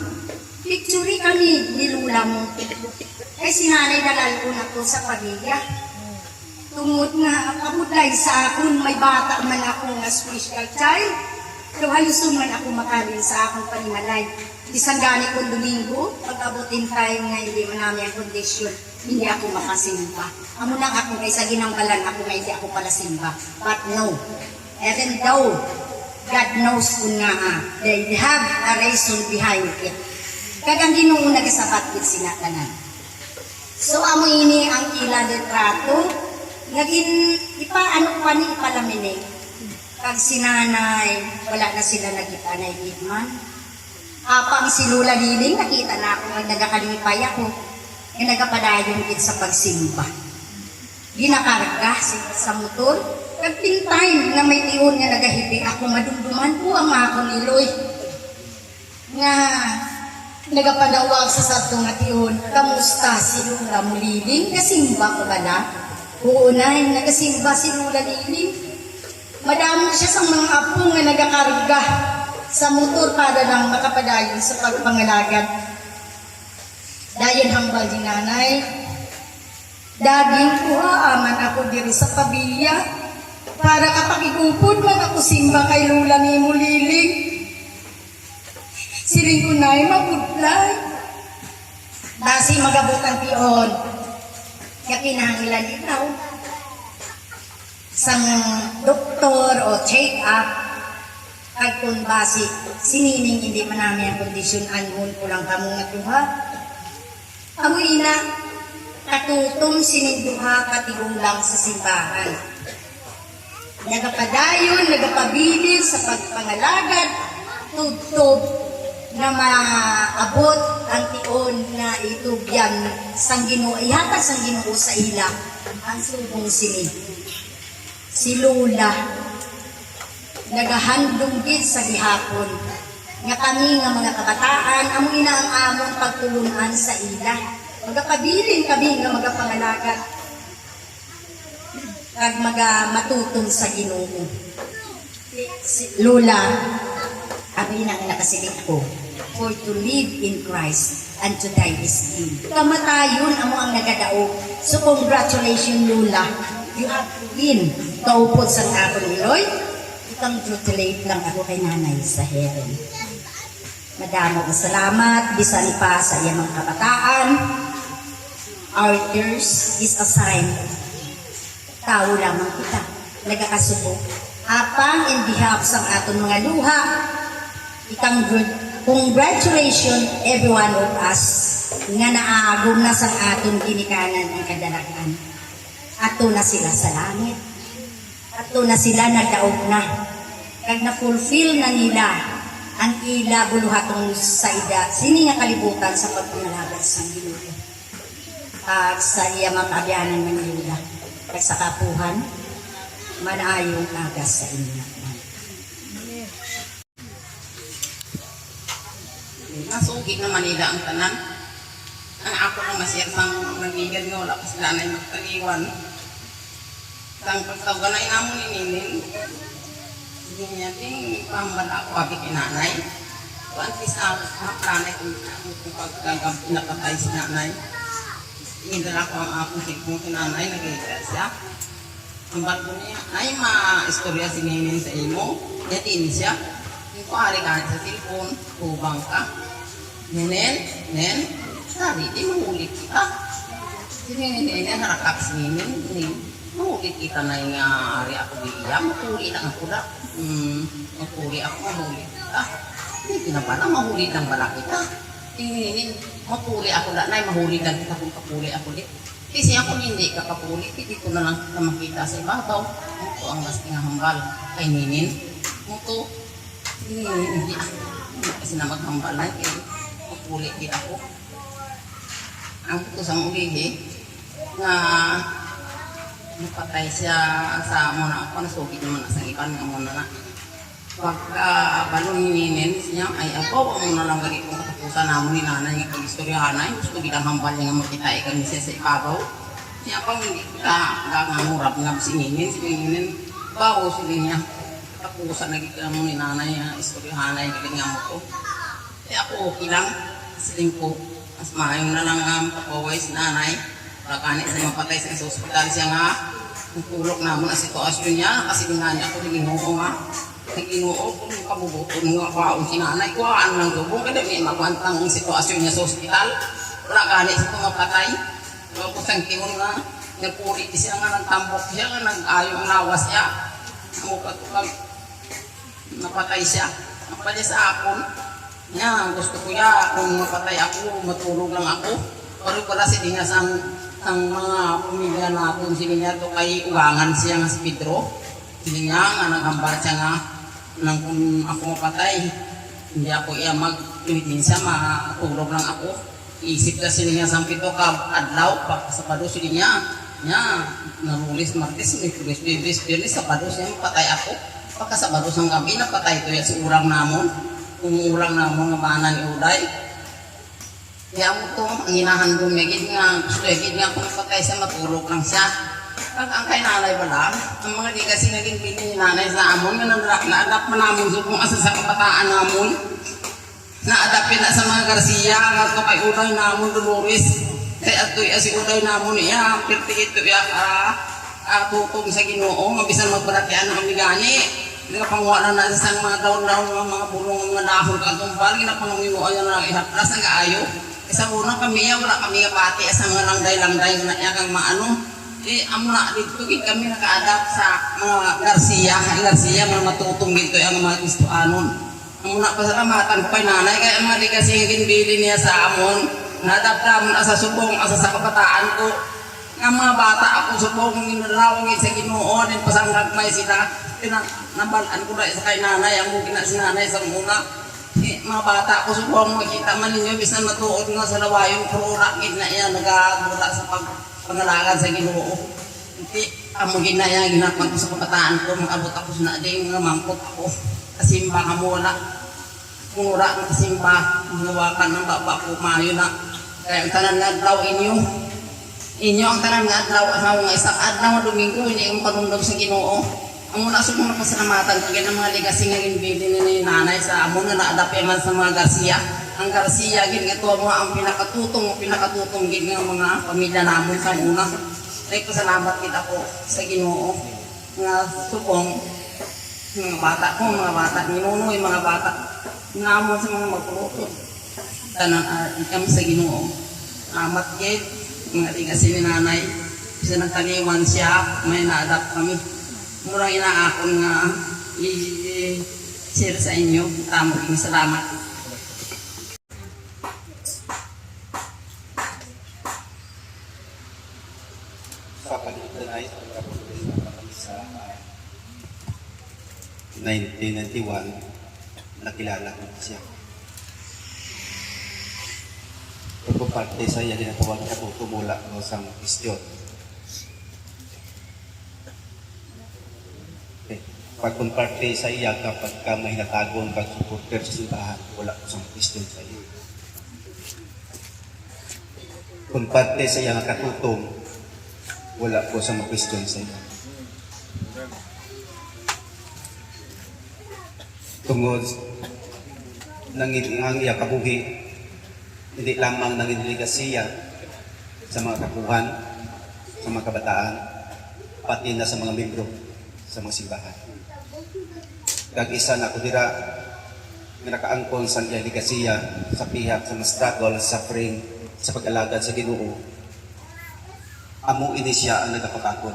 Picture kami ni Lula mo. Kay sinanay dalal ko na to sa pamilya. Tungod nga kabudlay sa akon, may bata man ako nga special child. Pero halusun man ako makalin sa akong panimalay. Isang gani kong Domingo, pag-abutin tayo nga hindi man namin ang kondisyon, hindi ako makasimba. Amo lang ako kaysa ginanggalan ako nga hindi ako pala simba. But no, even though God knows kung nga they have a reason behind it. Kagang Ginoo nagasabat with sila tanan. So amo ini ang ila litrato, naging ipaano pa ni ipalaminig. Kag sinanay, wala na sila nakita na igman. Apang si Lula Liling, nakita na ako nga nagakalipay ako. Nga nagapadayon din sa pagsimba. Ginakarga sa motor. Nagpintay na may tiyon nga nagahibi ako. Madumduman po ang mga kuniloy. Nga nagapadawag sa sato nga tiyon. Kamusta si Lula Liling? Kasimba ko ba na? Oo na, nagasimba si Lula Liling. Madamo siya sa mga apo nga nagakarga sa motor para lang makapadayon sa pagpangalagat. Dayon hambal di nanay. Daging kuha aman ako diri sa pabilya para kapag igupod man ako simba kay Lula ni Muliling. Siling ko na'y mapudlay. Dasi magabutan pion. Kaya kinahanglan ikaw. Sang doktor o check-up kag kung basi sinining hindi man namin ang kondisyon anhon ko lang kamo nga duha. Amo ina katutong siniduha katigulang sa simbahan. Nagapadayon, nagapabilin sa pagpangalagad, tugtog na maabot ang tiyon na itubyan sang Ginoo, ihatag sang Ginoo sa ila ang subong sini. Si Lula nagahandong gid sa gihapon nga kami nga mga kabataan amo ina ang among pagtulungan sa ila. Magapabilin kami nga magapangalagat kag magamatutong sa Ginoo. Si Lula, abi na nga nakasiling ko, for to live in Christ and to die is gain. Kamatayon amo ang nagadaog. So congratulations Lula, you have to win. Kaupod sa akong Iloy. Congratulate lang ako kay nanay sa heaven. Madamo ang salamat, bisan pa sa iyang mga kabataan. Our tears is a sign. Tao lamang kita, nagakasubo. Apang in behalf sa aton mga luha, congratulations every one of us nga naagom na sa aton ginikanan ang kadalagan. Ato na sila sa langit. Ato na sila nagdaog na. Kag na-fulfill na nila ang ila buluhatong sa ida. Sini nga kalibutan sa pagpangalagat sa Ginoo. At sa iya mga abyanan ng Lula. Kag sa kapuhan, manayong agas sa inyo. Nasugid naman nila ang tanan. Ang ako lang masiyar sang nagigad nga wala pa sila na magtaliwan. Sang pagtawagan na inamo ni Ninin, hindi niya ting pambala ako abi kay nanay. So at least makanay kung pinapatay si nanay. Indala ko ang akong sigmong si nanay, nag-iigas siya. Ang bago niya, ay ma-istorya si Ninin sa imo, yatin siya. Yung kuhari ka sa cellphone, tubang ka. Nenen, sari, di mahulit kita. Si Nenen, harakap si Ninin, mahulit kita na yung ari ako diya, mahulit ang ako na. Mahulit ako, mahulit kita. Hindi pinapala, mahulit ang bala kita. Nenen, mahulit ako na, mahulit lang kita kung kapuli ako dit. Kasi ako hindi kakapulit, hindi ko na lang kita makita sa ibabaw. Ito ang mas hambal kay Ninin. Ito, hindi kasi na maghambal na kaya mapulit din ako. Ang putusang ulihi na napatay siya sa muna ako, nasugid naman sa ikan nga muna na. Pagka balong ni Ninin niya, ay ako, muna lang gali kong katapusan namin ni nanay nga pag-istoryahanay. Gusto bilang hambal niya nga makita ikan siya sa ibabaw. Siya pang hindi kita nangangurap nga si Ninin. Si Ninin, bago sila niya. Tapusan nagiging mo ni nanay na istoryahanay galing nga mo ko. Kaya ako okay lang. Siling ko, mas maayong na lang papaway si nanay. Pagkani sa mapatay sa hospital siya nga. Nagtulok na mo na sitwasyon niya. Kasi nga niya ako naging nga. sa Ginoo kung kabubuton nga kwaon si nanay, kuhaan lang subong kada may makwantang sitwasyon niya sa ospital. Wala gani sa tumapatay. Tapos ang tiyon nga, nagpuri siya nga, nagtambok siya nga, nag-ayo ang lawas niya. Namukat-ukat, napatay siya. Napatay sa akon. Nga, gusto ko ya, kung mapatay ako, matulog lang ako. Pero pala sila nga ang mga pamilya natin, sila nga ito kay ugangan siya nga si Pedro. Sila nga, naghambar siya nga, nang kung ako mapatay, hindi ako iya mag-tumitin siya, matulog lang ako. Isip na sila nga sa pito ka adlaw, pagkasapado sila nga, narulis martes, Mikulis, Bibis, Birnis, sapado siya, patay ako. Pagkasapado sa gabi, napatay ito yan sa urang namon. Kung urang namon nga banan ni Uday. Kaya mo ito, ang hinahandong megid nga, gusto nga kung napatay siya, matulog lang siya. Ang kay nanay wala, ang mga di kasi naging pili ni nanay sa amon, nga na-adapt pa namin so kung asa sa kabataan namon. Na-adapin na sa mga Garcia, nga ito kay Uday namon Dolores. Kaya ito si Uday namon niya, perti ito tutong sa Ginoo, mabisan magbalatian ng amigani. Hindi ka panguha na sa mga daon-daon, mga bulong, mga dahon katumbal, ginapangamuyo ayan na ihapras ang kaayo. Isa una kami, wala kami pati sa mga langday-langday na yakang maano. Amo na dito kami naka-adapt sa mga Garcia, mga matutong dito ang mga Kristoanon. Muna pasalamatan ko kay nanay kaya mga di kasi ginbili niya sa amon. Nadap naman asa subong asa sa kabataan ko. Nga mga bata ako subong ginalawang sa Ginoo din pasanggag may sila. Nabalaan ko na sa kay nanay ang mugina si nanay sa muna. Mga bata ako subong makita man ninyo bisan matuod nga sa lawayon pero rakit na iya nagagula sa pangalagan sa Ginoo. Hindi amo ginaya ginakman ko sa kabataan ko mag-abot ako sa naading mga mangkot ako. Kasimba ka muna. Mura ng kasimba. Mawakan ng baba ko mayo na. Kaya ang tanan nga adlaw inyo ang tanan nga adlaw nga isang adlaw Domingo hindi ang panundog sa Ginoo. Ang muna sa mga pasalamatan kaya ng mga legacy nga ginbili ni nanay sa amo na naadapi man sa mga Garcia. Ang Garcia gin ito mo ang pinakatutong gin nga mga pamilya namon sa una. Ay pasalamat kita po sa Ginoo nga subong mga bata ninunoy mga bata namon sa mga magpuluto tanang kami sa Ginoo amat gid mga legacy ni nanay bisa nagtaniwan siya may na-adapt kami murang inaakon nga i-share sa inyo tamo salamat. Sa pagkakita ay sa 1991, nakilala ko siya. Pagpaparte sa iya, ginatawag niya kung tumula ko sa Kristyon. Okay. Pagpaparte sa iya, kapag ka may natagon, pag-supporter sa simbahan, wala ko sa Kristyon sa iya. Kung parte sa iya nakatutong, wala ko sa Kristyon sa iya. Tungod ang iya kabuhi, hindi lamang nanginiligas siya sa mga kapuhan, sa mga kabataan, pati na sa mga membro sa mga simbahan. Kag-isa na ako dira, nakaangkon sa iya ligasiya sa pihak sa mga struggle, suffering, sa pag-alagad sa Ginoo. Amo ini siya ang nagapakakot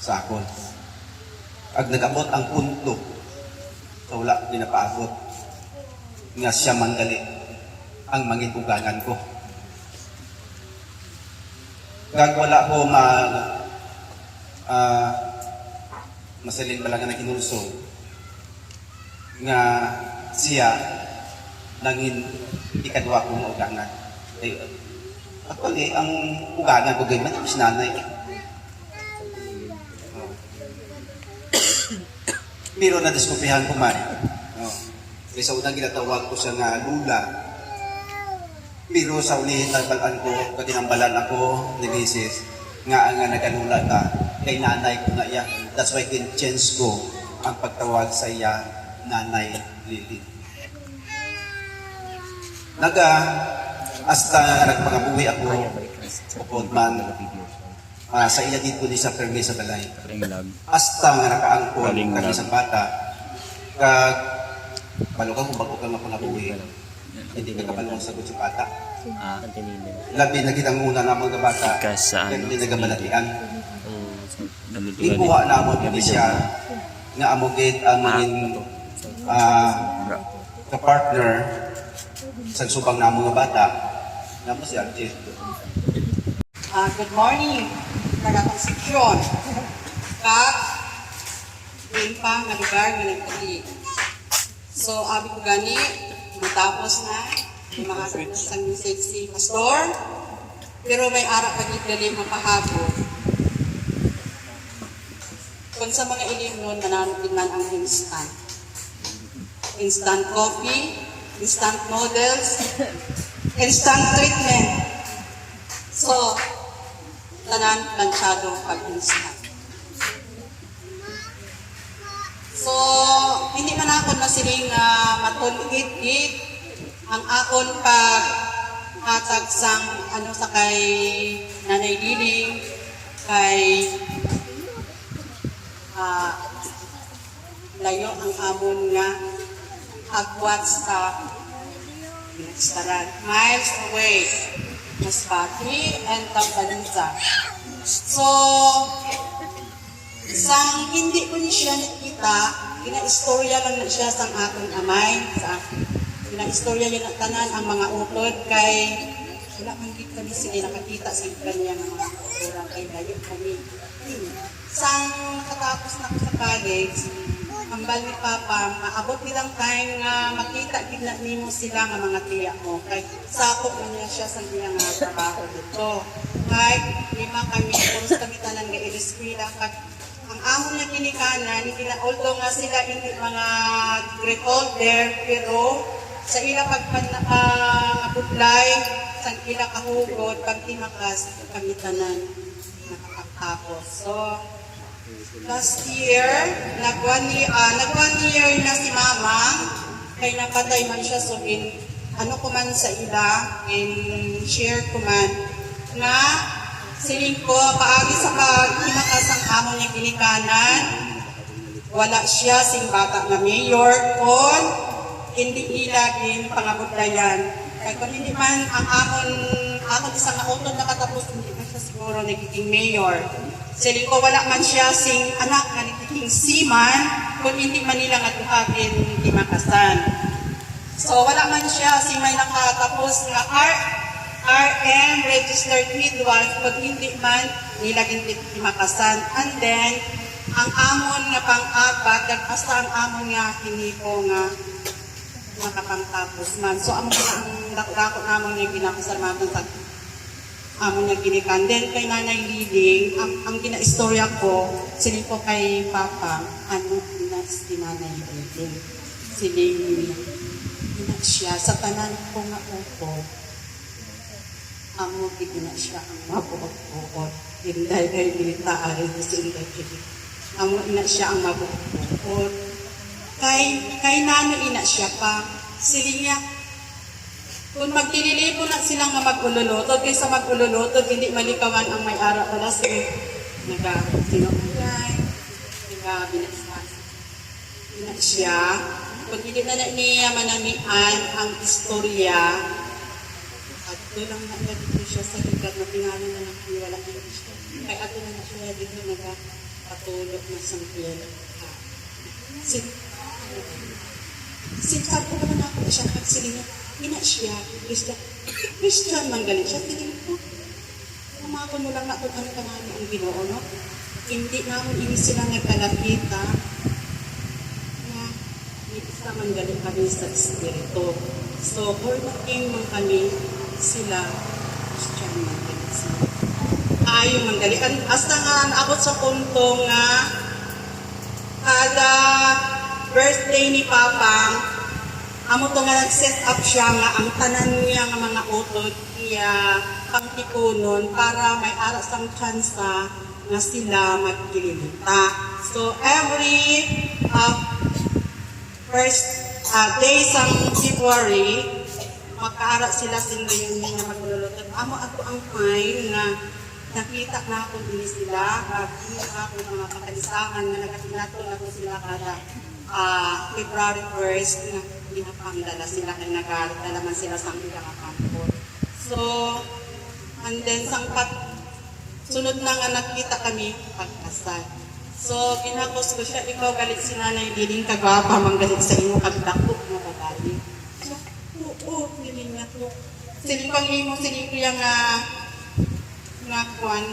sa akon. Ag nagabot ang punto so wala ginapaabot nga siya manggali ang mangibugangan ko. Kag wala ko masalin balaga na kinulso nga siya nangin ikadwa ko nga ugangan. Actually, ang ugangan ko ganyan yung sinanay. Pero nadiskupihan ko man. Sa unang ginatawag ko siya nga lula. Pero sa ulihin nagbalaan ko, katinambalan ako ni Mrs. nga nagalula ka, kay nanay ko na iya. That's why kin-change ko ang pagtawag sa iya, Nanay Lily. Hasta nagpangabuhi ako, bukod man, sa iya dito di sa permi sa balay. Hasta nga nakaangkon kami sa bata, Kag palugang kung bago ka mapunabuhi, hindi ka kapalong sagot sa bata. Labi na kitang una na mga bata, kaya hindi nagabalatian. Ibuha na mo hindi siya nga amogit amogin ka-partner sa subang na mga bata na mo si Archie. Good morning, taga-Concepcion. Kap, din pa nga lugar nga nagpili. So, abi ko gani, matapos na, may makasabot sa message si Pastor, pero may ara pagigdali mapahabo. Kung sa mga ilim nun, mananod din man ang instant. Instant coffee, instant noodles, instant treatment. So, tanan planchado pag-instant. So, hindi man ako nasiling matulgit-git ang akon pag-hatag sang sa kay Nanay Liling, kay layo ang amon nga agwat sa restaurant. Miles away, Masbate and Tampaniza. So, sang hindi ko ni siya nakita, gina-istorya lang na siya sang akong amay. Gina-istorya niya na tanan ang mga utod kay wala man gid kami sila nakakita sa kanya ng mga kurang kay layo kami. Sang nakatapos na ko sa college, hambal ni Papa, maabot nilang time nga makita gid na nimo sila nga mga tiya mo. Kay sakop na niya siya sa iyang trabaho dito. Kay lima kami, puros kami tanan nga iliskwila. Ang amo niya kinikanan, although nga sila hindi mga great older, pero sa ila pagpanabutlay, sa ila kahugod, pagtimakas, kami tanan nakakapos. So, last year, nag-1 year na si Mama, kay napatay man siya, so ano ko man sa ila, share ko man, nga siling ko, paagi sa pagtimakas ang amo niya kinikanan, wala siya sing bata nga mayor, kon hindi ilagin pangabudlayan. Kaya kung hindi man ang amon isang nautod na katapos, hindi man siya siguro nagiging mayor. Siling ko, wala man siya sing anak na nagiging seaman, kung hindi man nila nga tuhagin timakasan. So wala man siya sing may nakatapos nga RM, registered midwife, pag hindi man nilaging timakasan. And then, ang amon nga pang-apat, nagpasta ang amon nga hinipo nga makapangtapos man. So, amon nga ang dako namon nga ginakasalmatan sa amon nga ginikan. Then, kay Nanay Liling, ang gina-istorya ko, siling ko kay Papa, ano si Nanay Liling. Siling, siya, sa tanan ko nga upo, amo gid na siya ang mabuot-buot. Hinday kay military ni sila kini. Amo ina siya ang mabuot-buot. Kay nano ina siya pa. Silinya kung magtililipo na sila nga mag-ululutod, kaysa mag-ululutod, hindi malikawan ang may-ara pala nag-sinunggay, nag-binasas. Ina siya. Kung hindi na niya manamian ang istorya, at doon lang na dito siya sa higat na pinalo na wala na siya. Kaya ato na siya dito nagpatulog na sangkil. Sinsabi ko naman ako siya nagsiling niya, ina siya, Christian man galing siya. Tingin ko, umakon mo lang na kung ano kanani ang Ginoo, no? Hindi naman ini sila nagkalapita na isa man galing kami sa Espiritu. So, born again man kami, sila Christian man galing sila. Ayaw man galing. Hasta nga naabot sa punto nga kada birthday ni Papa, amo to nga nag-set up siya nga ang tanan niya nga mga utod iya pangtikunon para may aras ang tsansa nga sila magkilita. So every first day sa February, magkaara sila singayon nga maglulutod. Amo ako ang fine na nakita na ako din sila, nakita ako ng mga pakalisahan na nagkatinato na ko sila kada February 1st na pinapangdala sila kay nagdala man sila sa ilang kampo. So, and then sunod na nga nakita kami pagkasal. So, pinakos ko siya, ikaw galit si Nanay Diding, kagwapa, manggalit sa imo, kagdakok mo babae. So, oo, hindi niya to. Siling ko yung kwan,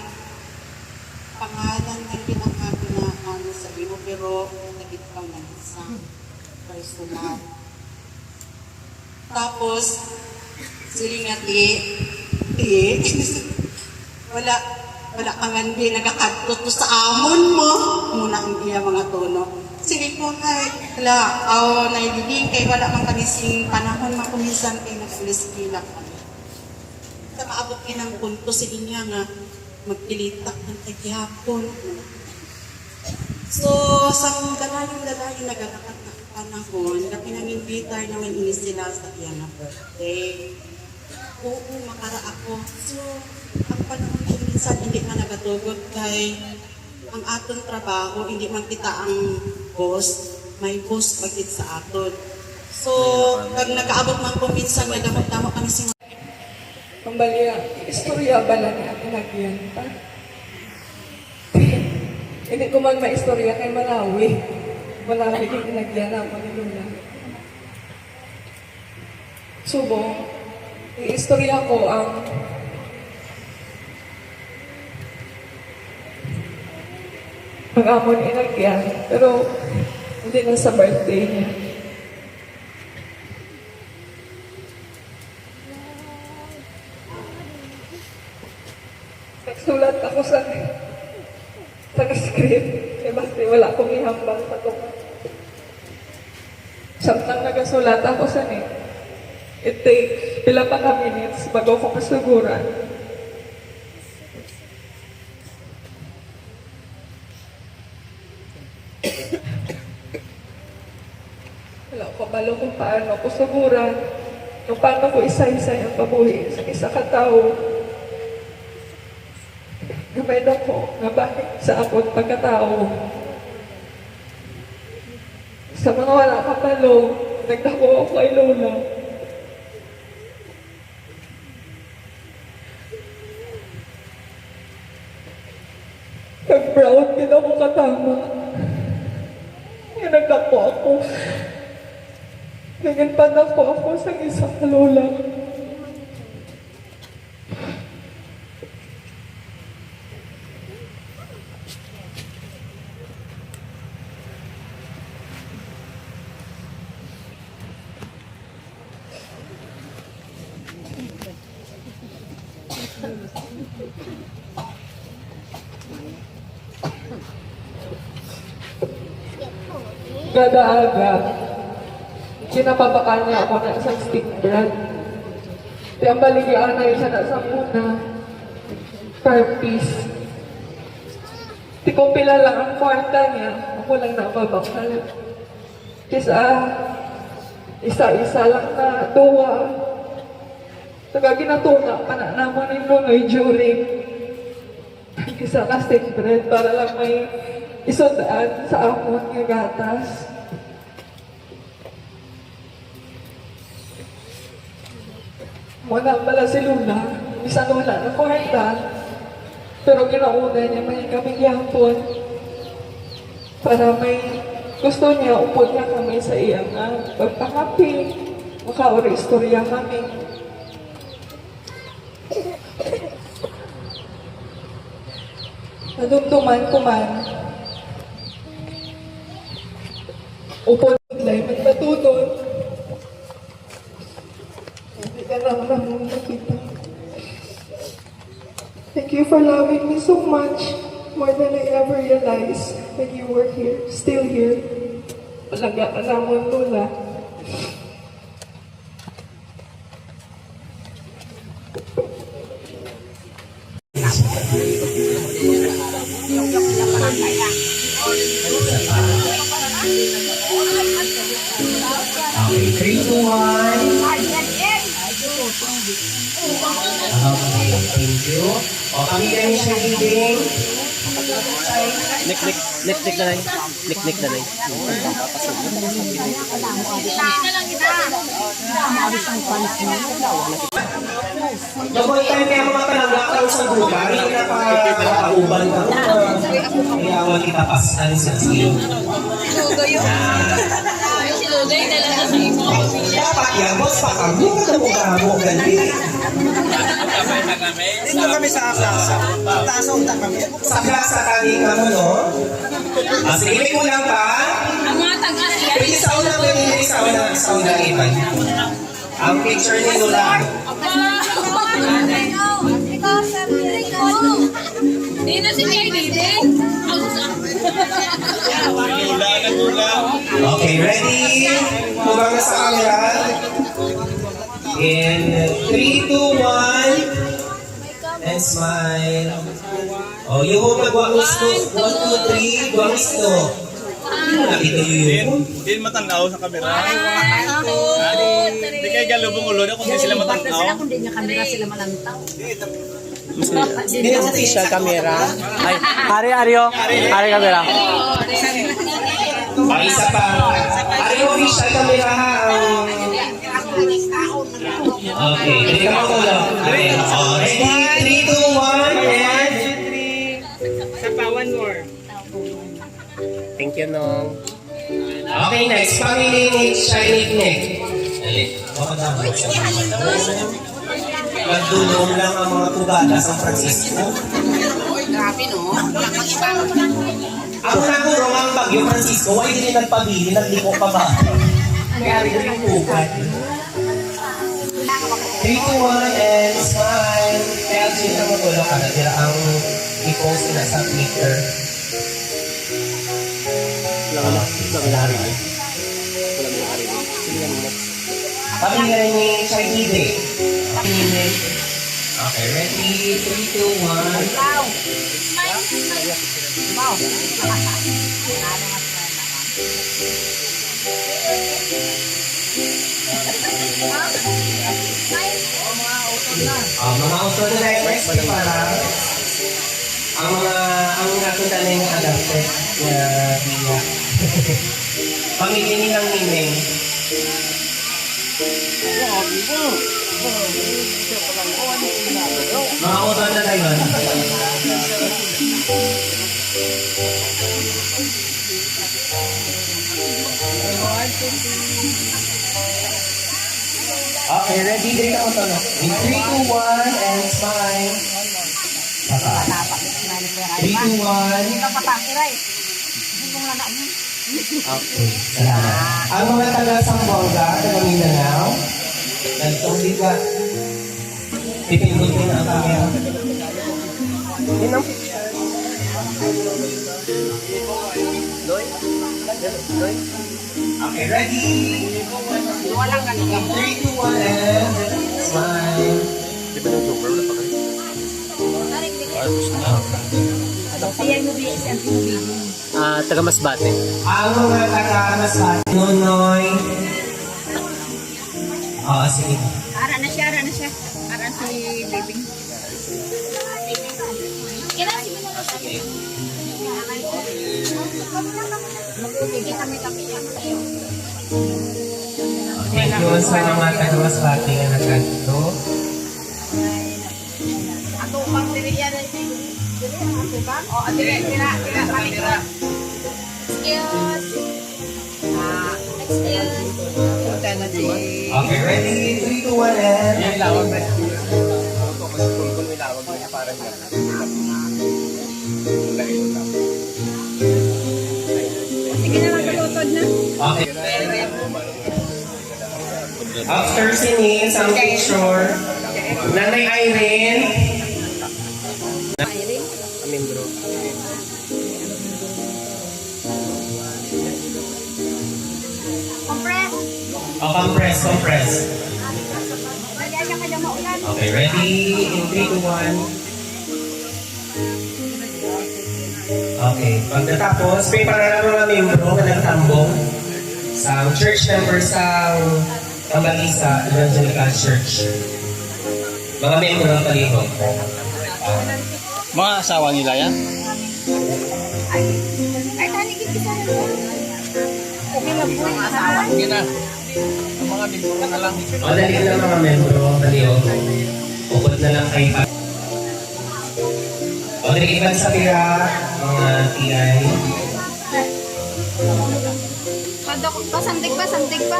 pangalan ng pinakabi na sa imo, pero nagit ka na isa. Personal. Tapos, siling nga, wala kang hindi nagakadto to sa amon mo. Muna ang iya mga tono. Sige ko, naididing kay wala mang kanising panahon makumisan kay nagsulis-kilak kami. Sa maabot kinang punto, sige niya nga, magpilitak ng tagyapon. So, sa dalayung nagalakat na panahon, na pinang-invitar naman ini sila sa iya na birthday. Oo, makara ako. So, ang panahon ko minsan hindi man nagatugot kay ang aton trabaho, hindi man kita ang boss, may boss pagkit sa aton. So, pag nakaabot man ko minsan, may damot-damot kami sing Pambaliya, istorya ba lang ang pinagyan pa? Hindi ko man maistorya kay Malawi. Malawi yung pinagyan ako ni Lula. Subo, i-istorya ko ang amon inagyan, pero hindi na sa birthday niya. Nagsulat ako sa script, eh basta wala akong ihambang sa ito. Samtang nagasulat ako sa it takes pila pa ka minutes bago ko masuguran. Wala ko balo kung paano ko suguran, kung paano ko isa-isa yung pabuhi sa isa ka tao. Gamay na ko nga bakit sa akong pagkatao. Sa mga wala kapalo, nagdako ako kay Lola. Nag-proud din ako katama. Yung nagdako ako. Naganpan ako sa isang Lola. Kada aga, kinapabakan niya ako na isang stick bread. Di ang baligyan na siya na sa muna. Per piece. Di ko pila lang ang kwarta niya. Ako lang napabakal. Isa-isa lang na duwa. Saka ginatunga pa na naman yung lungoy during isa ka stick bread para lang may isundaan sa amon nga gatas. Wala pala si Luna, bisan wala ng kwarta, pero ginauna niya may kaming yapon para may gusto niya, upod niya kami sa iyang pagpakapi, makauri-istorya kami. Nadumduman ko man, upod lay magpatunon. Hindi ka lang namang nakita. Thank you for loving me so much, more than I ever realized when you were here, still here. Malaga ka namang Lola. Okay, 3, 2, 1. Thank you. O, kami na yung shading. Lik na lang. Lik na lang. Naboy tayo kaya mga pananggakaw sa lugar, nakauban ka. Iyawan kita pasan sa iyo. Dapat yan, boss pa kami, mo ganti. Dito kami sa plaza. Tasong ta kami. Sa plaza kami ka mo, no? Sige, may kulang pa. Pwede sa una iban. Ang picture ni Lola. Dito si Kay Okay, ready? Tugang na sa camera. In 3, 2, 1. And smile. Oh, yung magwang gusto. 1, 2, 3. Gwang gusto. Nakita nyo yun? Hindi matanaw sa kamera. Hindi kayo galubong ulo na kung hindi sila matanaw. Hindi niya kamera sila malantaw. Hindi yung official camera. Ay, Ari camera. Isa pa. Ano yung official camera ha? Okay, hindi ka makulong. Okay, ready? 3, 2, 1, and... Thank you, Nong. Okay, next. Family name, shiny neck. Nagdulong lang ang mga tugada sa Francisco. Grabe no? Ang nagurong ang Bagyo Francisco, why hindi nagpabili, nagliko pa ba? Nangyari ko yung ugat. 3, 2, 1, and smile. Kaya sila na matulong ka na, tira ang i-post na sa Twitter. Pamilya ni Chinese. Okay, ready? 3, 2, 1. Mga auto drivers para ang nakita na yung adapted na biya. Pamilya nilang Nineng. Mga auto na tayo. Okay, ready? Dito ako to, no? In 3, 2, 1, and smile. 3, 2, 1. Okay, salamat. Ang mga taga-Sambuanga, taga-Mindanao, nagtungkit ka. Pipindutin ang camera. Yun ang picture. Okay, ready? 3, 2, 1, and smile. Taga Masbate. Ang mga taga-Masbate, Nonoy. Sige. Ara na siya. Ara si Bibing. Thank you sa mga taga-Masbate na nagkanto. Ako pang diri yan. Oh, diri. Okay, ready? 3, 2, 1, and... Okay. After singing some picture, Nanay Irene. Membro. Compress. Okay, ready? In 3, 2, 1. Okay, pagkatapos, may pangalan mga membro na nagtambong sa church member sa Tambalisa Evangelical Church. Mga membro ng palihog. Mga asawa nila yan? Ay, tanigin kita na lang. Okay na po. Sige na. Ang mga membro na lang. O, dali ka lang mga membro. Dali o. Ukod na lang kayo. O, dali iban sa pira. Mga tiyay. Sandig pa.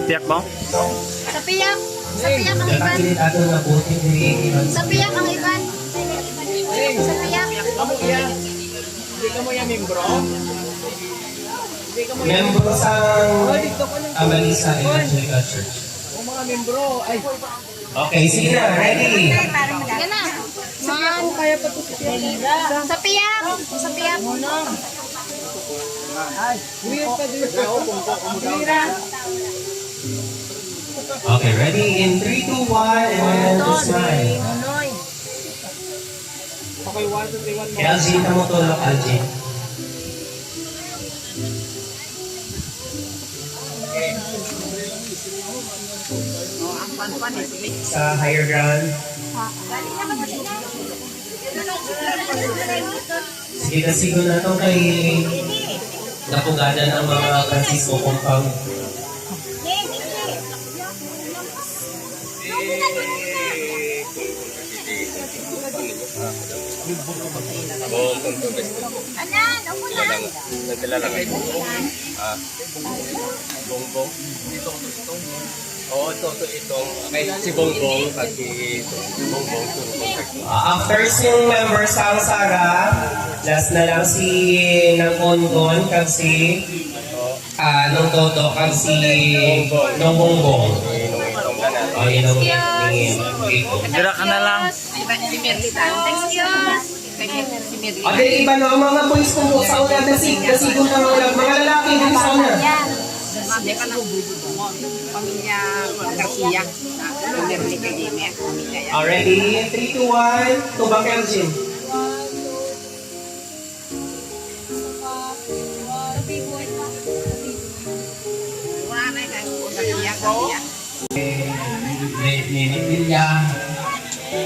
Tiyak mo? Sa piyak. Sa piyak ang iban. Kilit ato na buti. Sa piyak ang iban. Sa piyak. Kamu yan. Hindi ka mo yan, membro. Membro sa Amalisa Evangelical Church. O mga membro, ay. Okay, sige na. Ready? Sige na. Man, kaya pa ito sa piyak. Sa piyak. Okay, ready? In 3, 2, 1, and smile. Okay, 1, 2, 3, 1. LG, tamo tulog, LG. Sa higher ground. Sige na sigo na ito kay napugada ng mga Francisco Compound. Anan, ako na. Nagkilala kay Bongbong. Bongbong. Oo, ito. Okay, si Bongbong. Pati Bongbong. After yung member sa Sara, last na lang si Nang Kongon, kag si Nung Toto, kag si Nung Bongbong. O, yun Dira ka na lang. O, di iba no, ang mga boys kung sa una, dasigon ng mga lalaki dun sa una. Pamilya Garcia. Pamilya Academia. Pamilya yan. Already, 3, 2, 1, tubang Elgin. Wala na yung Garcia. Ninibilya.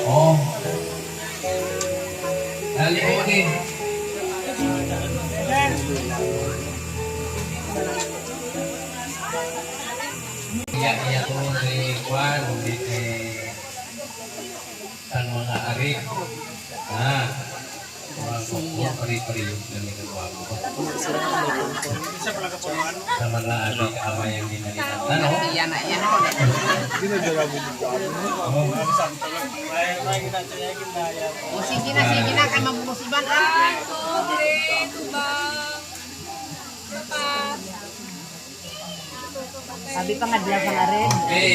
Oh. Nalikunin. Iya ko ni Juan, di sang mga arip. Mga pari-pari yung ginagawa mo. Sa mga arip kaamay yung ginagawa. Ano? Yan na. O sige na. Kaya mamusiban ah. Sabi pa nga diya na rin. Okay.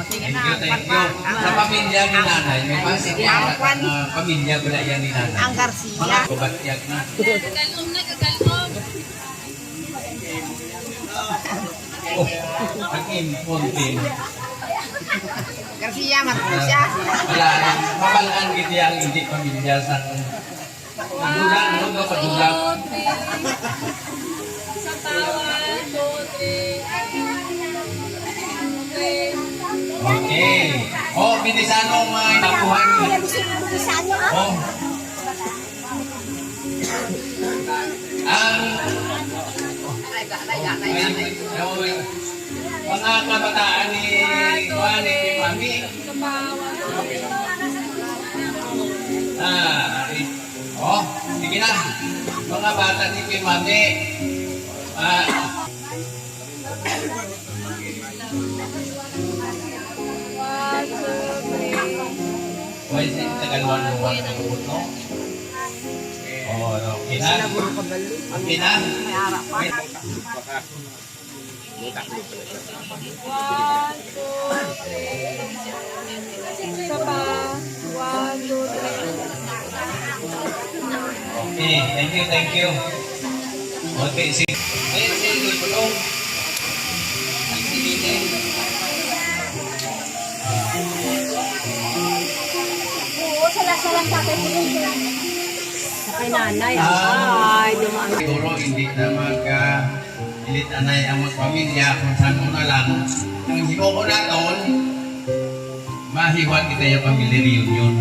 Thank you. Sa pamilya ni nanay, may pasikiyan na pamilya pala yan ni nanay. Ang Garcia. Mga kubatyak na. Oh, ang din. Garcia, Marcusia. Wala, mabalaan gitu yang hindi pamilya sa padulang, no? Padulang. Okay. Oh, binisano mga inakuhan. Oh. Ang mga kabataan ni Juan ni Mami. Oh, sige na. Mga bata ni Mami. Pwede sa tagalwan-luwan ng ulo. Oh, okay na. Okay na. Okay, thank you. Okay, sige. Ayun, sige, tulong. Ay, sige. Oo, sala-salang tatay ko yun. Sa kay nanay. Ay, siguro hindi na ilit anay ang magpamilya kung saan mo na lang. Ang hibo ko na doon, mahiwag kita yung family reunion.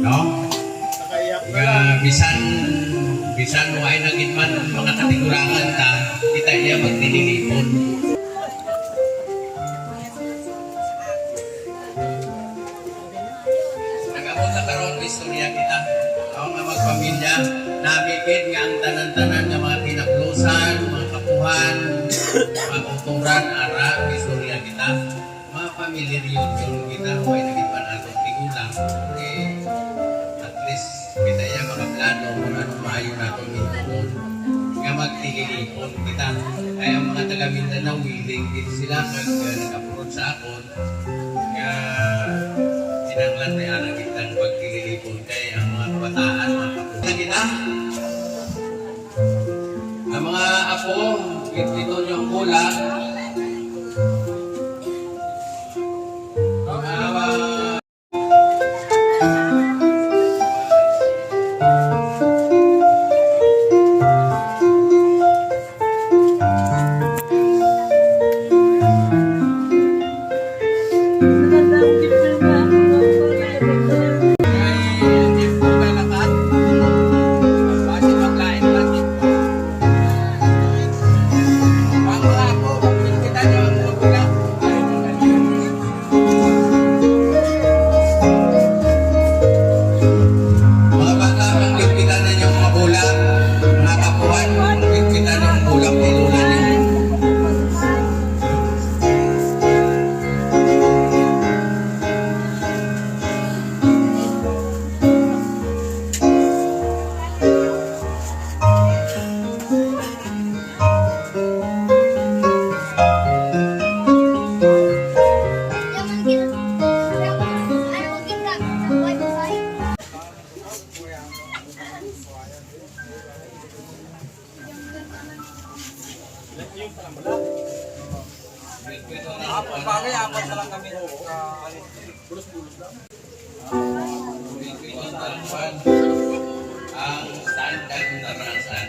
No? bisan mo ay naging man mga katigurangan ta, kita iya magdililipon. Nag-abot na karon istorya kita. Ako nga magpamilya, nabikid nga ang tanan-tanan nga mga pinaklusan, mga kapuhan, mga kulturan, ara, istorya kita. Mga pamilya yun kita, huwag naging man atong tigulang. At least, kita yung mga plano kung anong maayo natin ituon. Nga magtililipon kita. Kaya ang mga taga Mindanao, willing din sila nag-approach sa akon. Nga sinanglan na arang kitang pagtililipon. Kaya ang mga kabataan, mga kapunan kita. Ang mga apo, ito yung bola. Ang standard na rasan.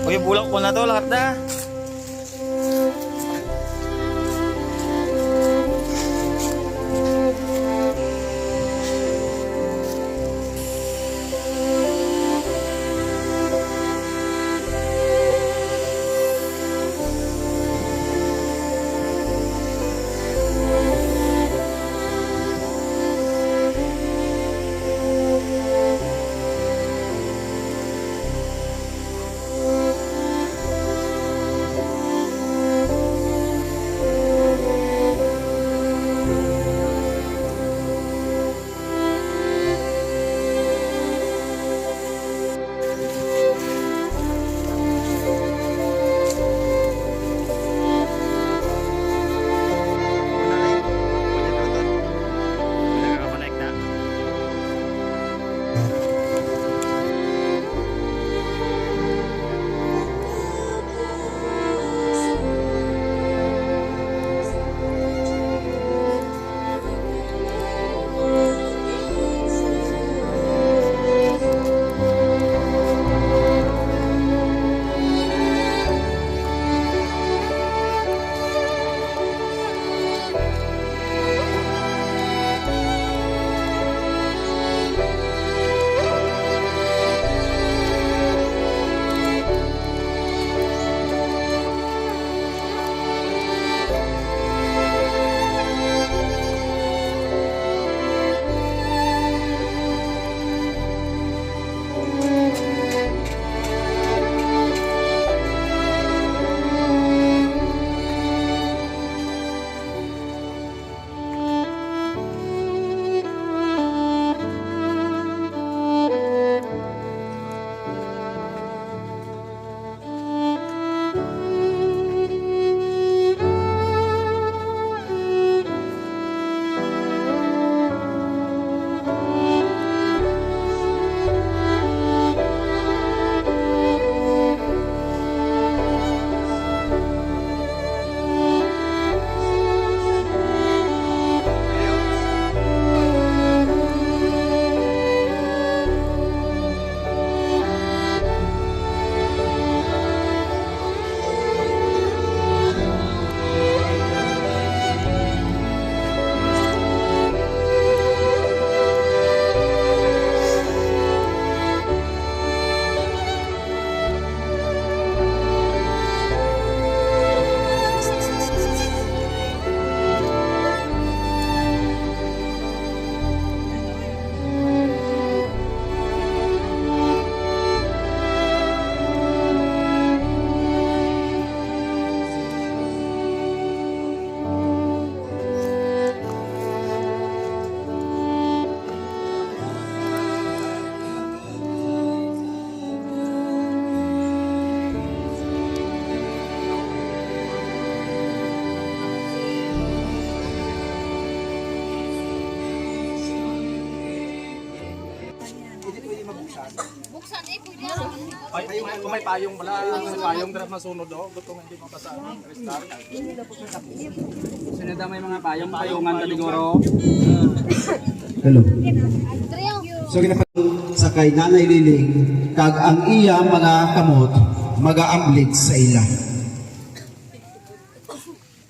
Uy, bulak ko na to, lahat na. Ay, kung may payong pala, may payong dapat masunod do. Gusto hindi mapasama. Restart. Sinada may mga payongan tadi goro. Hello. So sa kay Nanay Liling, kag ang iya mga kamot magaamblit sa ila.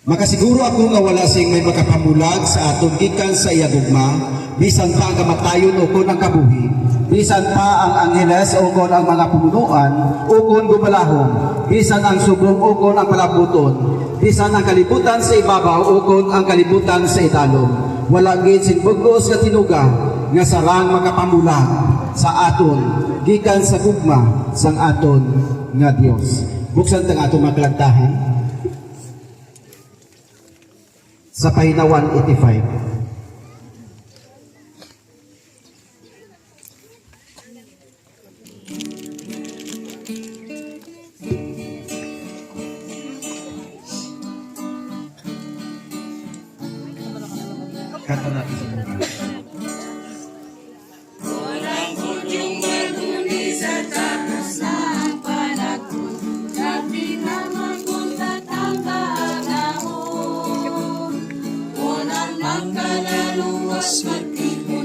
Makasiguro ako nga wala sing may makapamulag sa aton gikan sa iya gugma, bisan pa ang kamatayon o kon ang kabuhi, bisan pa ang angheles o kon ang mga pumunuan o kon gumalahon, bisan ang subrong o kon ang palabuton, bisan ang kalibutan sa ibabaw o kon ang kalibutan sa italom. Wala gid sing bugos nga tinuga nga sarang makapamulag sa aton gikan sa gugma sang aton nga Dios. Buksan tang aton maklagtahan sa pahina 185. Kanta natin.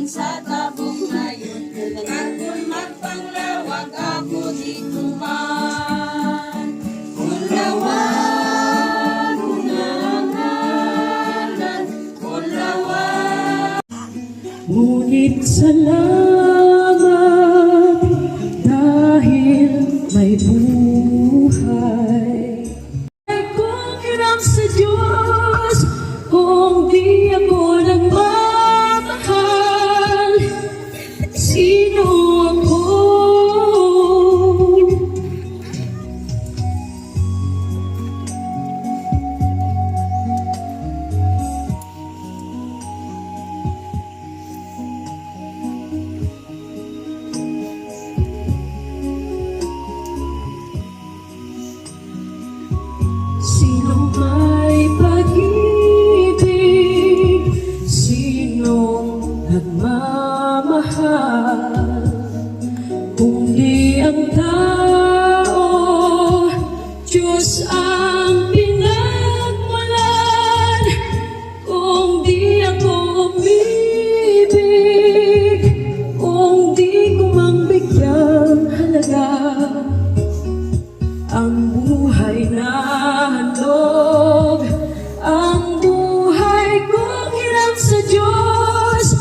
Sa tabok na yun, kung magpanglawag ako dito man. Unlawan, unangalan, unlawan. Ngunit salamat dahil may buhay. Kung hirap sa Diyos, kung di ako nagmamahal, sino ako? Sino may pag-ibig? Sinong nagmamahal? Kung di ang tao, Diyos ang pinagmulan. Kung di ako umibig, kung di ko mang bigyang halaga ang buhay na handog, ang buhay kong hirap sa Diyos,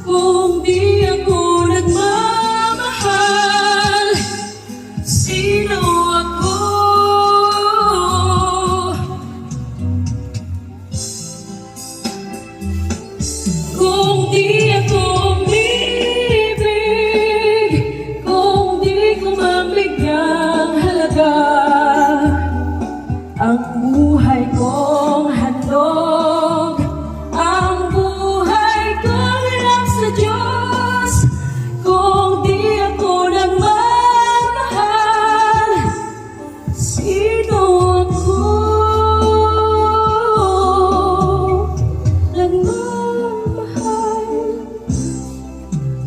kung di ako nagmamahal, sino ako? Kung di ako umibig, kung di ko mabigyang halaga ang buhay kong handog, ang buhay kong hirap sa Diyos, kung di ako nagmamahal, sino ako? Nagmamahal,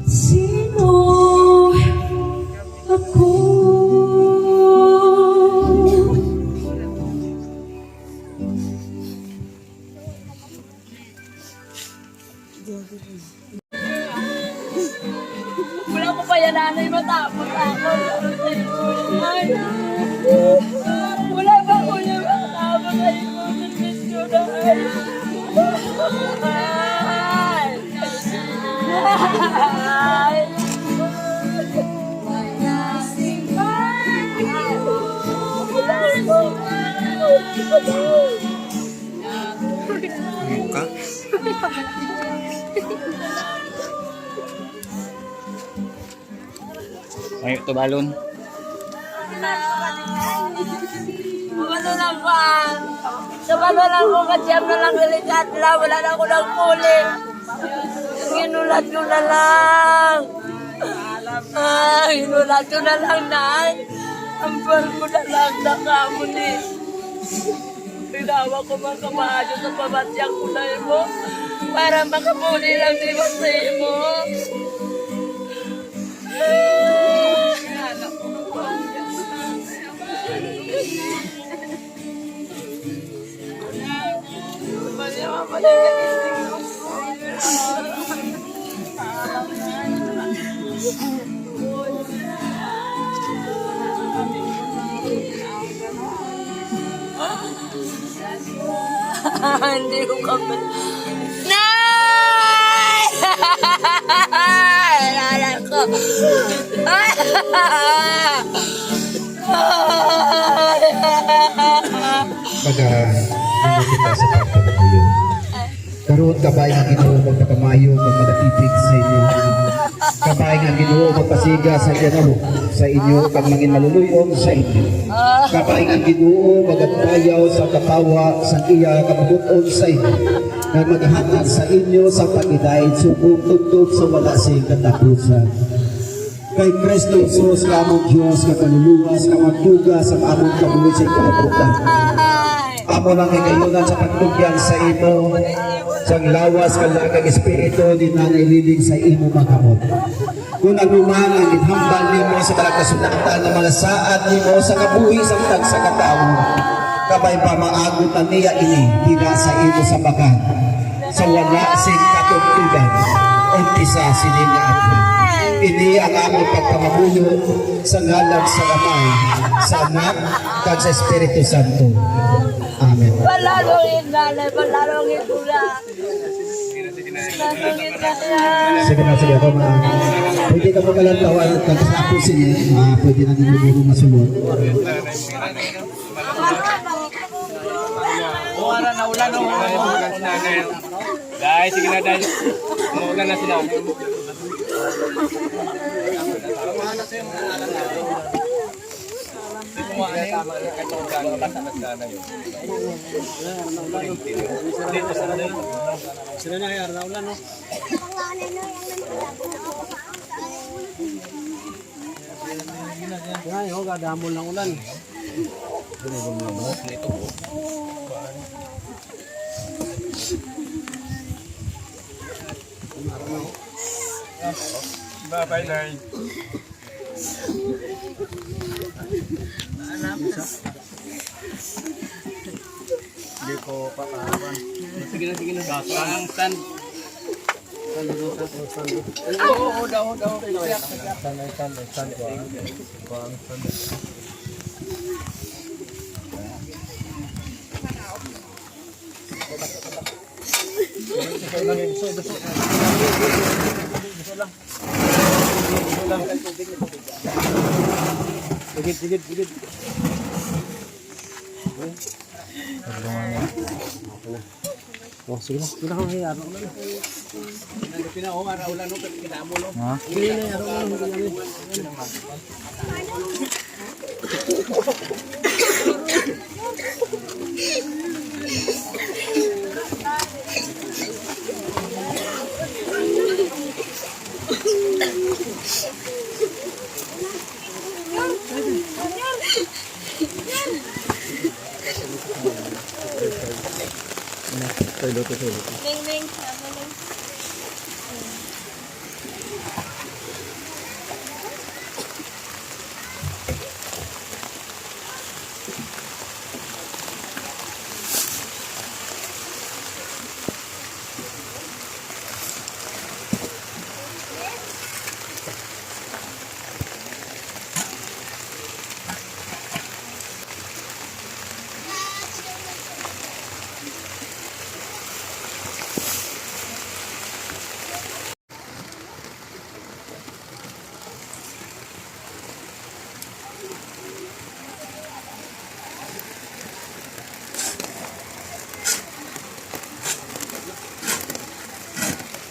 sino ako? Wala ko pa yan, nanay, matapos ako. Ay, wala pa ko yan matapos sa iyo. Miss ko na. Ay. Muka. Ayo to balon. Ano lang ba? Sa lang ko, katsiyam na lang nalikat lang. Wala na ako ng puli. Ginulat ko na lang. Ginulat ko na lang, Nay. Ang buwan ko na lang na kamo ni. Pinawa ko mga kamaadyo sa pabatyang kulay mo para makapuli lang di mo sa imo. Hindi ko kami. Nay! Alala ko. Pag-ano kita sa pagpapagayon. Karoon kabay nga Ginoo magpakamayo magmagatipig sa inyo. Kabay nga Ginoo magpasiga sa inyo sa inyo kag mangin maluluyon sa inyo. Kabay nga Ginoo magatbayaw sa katawa sa iya kabuton sa inyo. Nga maghatag sa inyo sa pag-idayad subong tugtog sa wala sing katapusan. Kay Kristo Jesus kamong Diyos nga panuluwas nga magduga sa among kabuhi sa kinabutan. Amo lang kayunan sa pagtugyan sa imo sang lawas kalakag espiritu di nanay liling sa imo makamot. Kung anuman ang ithambal nimo sa kalakasunatan ng mga saad nimo sa kabuhi sa tag sa katawo, kabay pa maagutan niya ini tila sa imo sa bakan sa wala sing katugtugan umpisa sining nga ato. Ini ang among pagpamamuyo sa ngalan sa Amay, sa Anak, kag sa Espiritu Santo. Amen. Palalongin nanay, palalongin pula. Sige na, sige ako mga. Pwede ka magalantawan at kagsapo siya. Pwede na din mo masulod. Uwara na ulan, Dahil, sige na dahil. Umuulan na sila. Sila na kaya na ulan, no? Ngayon, gadamol ng ulan. Bye-bye, Nay. Hindi ko pakarapan. Sige na. Ang stand. Oo, daw. Stand ko. Sigit. Oh, sige na kami araw na. Nandito na ako araw na no, kinamo no. Ha? Sige na araw na.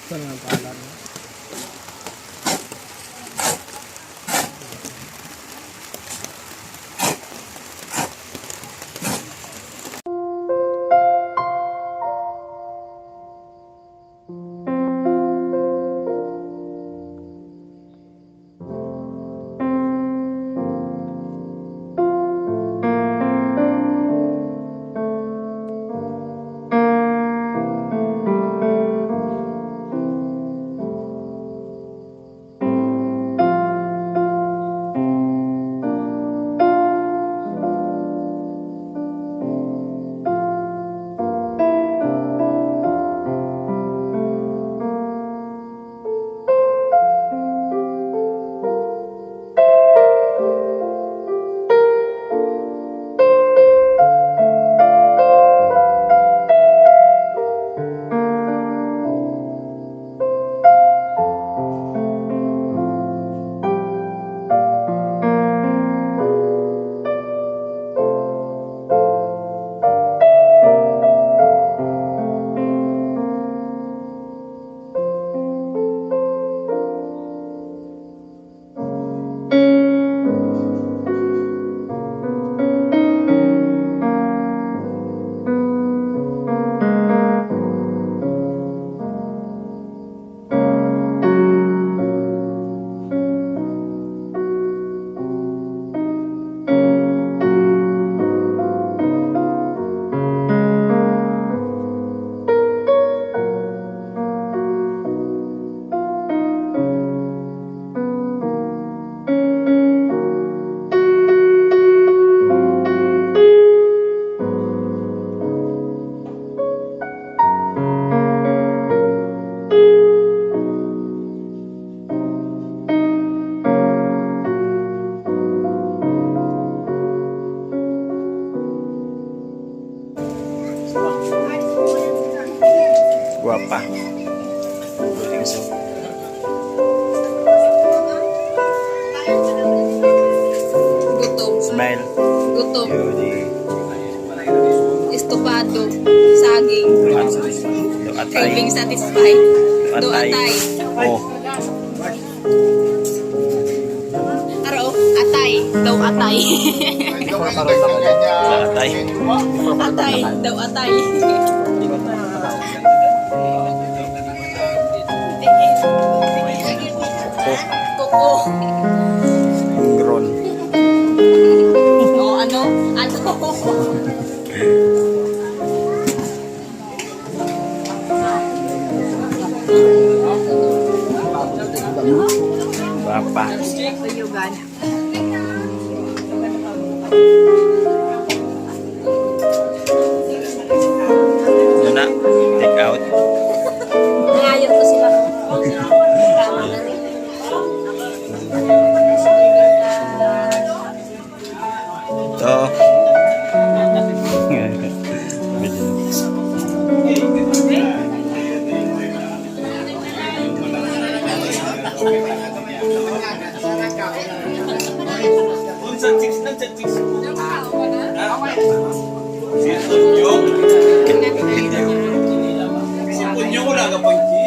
Saan ang paalam? puso. Gutom. Smile. Gutom. Yun. Estopado. Saging. Atay. Craving satisfied. Atay. Atay. Oh. Aro, atay. Daw atay. Atay. Atay. Daw atay. Kuko. Gron. Oh, ano? Ano? Bapa. Yun na. Take out. Ayaw ko sila. Ito.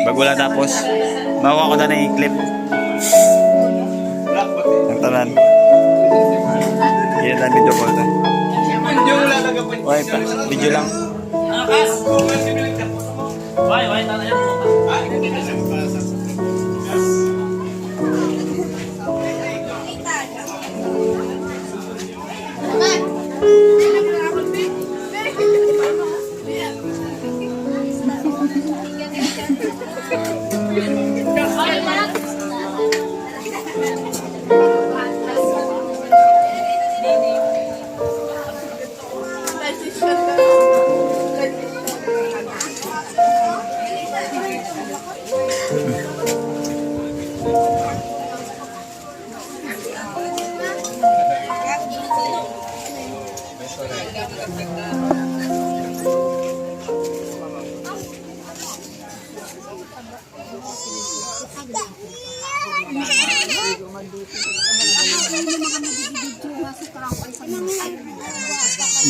Bago lang tapos, makuha ko na ng clip. Ang tanan. Yan lang video call to. Okay, video lang.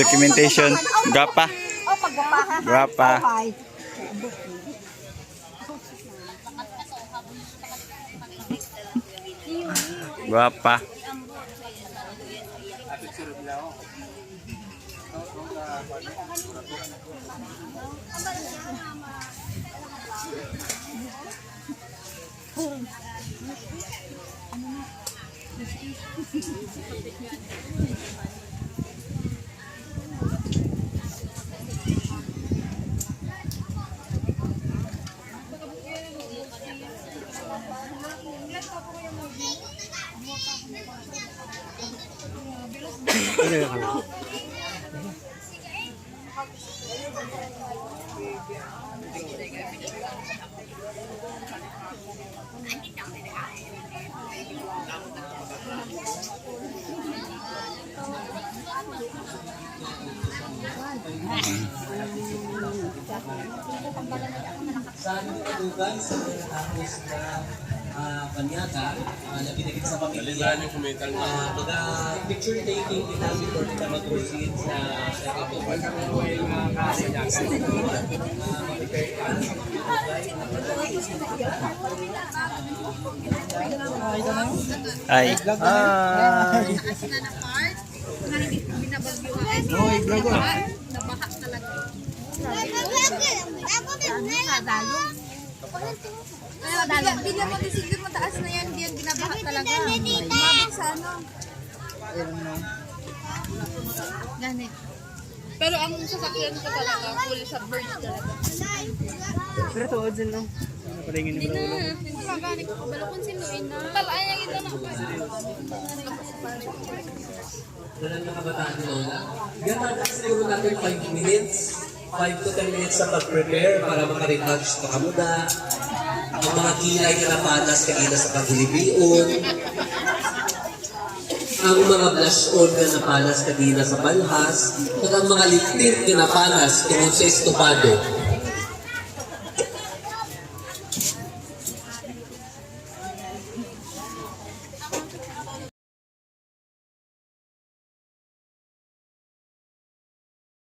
Documentation. Gapa. Gapa. Gapa. Sa aming kadugan, sa mga tapos na panyata, na pinagit sa pamilya, mga picture taking din namin for kita mag-proceed sa Ay. Hoy, vlogger. Nabahak talaga. Kaya dalong, hindi naman siguro mataas na yan, hindi yan binabaha talaga. Mabit sa ano. Ganit. Pero ang sasakyan ko talaga, full submerged talaga. Pero tuod din no. Palingin Hindi na, hindi maganik ko. Balakon sinuin na. Talaan niya ito na. Walang nakabataan ni Lola. Ganda siguro natin 5 minutes. 5 to 10 minutes sa pag-prepare para makaretouch sa kamuda. Ang mga kilay na napanas kanina sa paghilibion. Ang mga blush on na napanas kanina sa balhas. At ang mga lip tint na napanas tungkol sa estopado.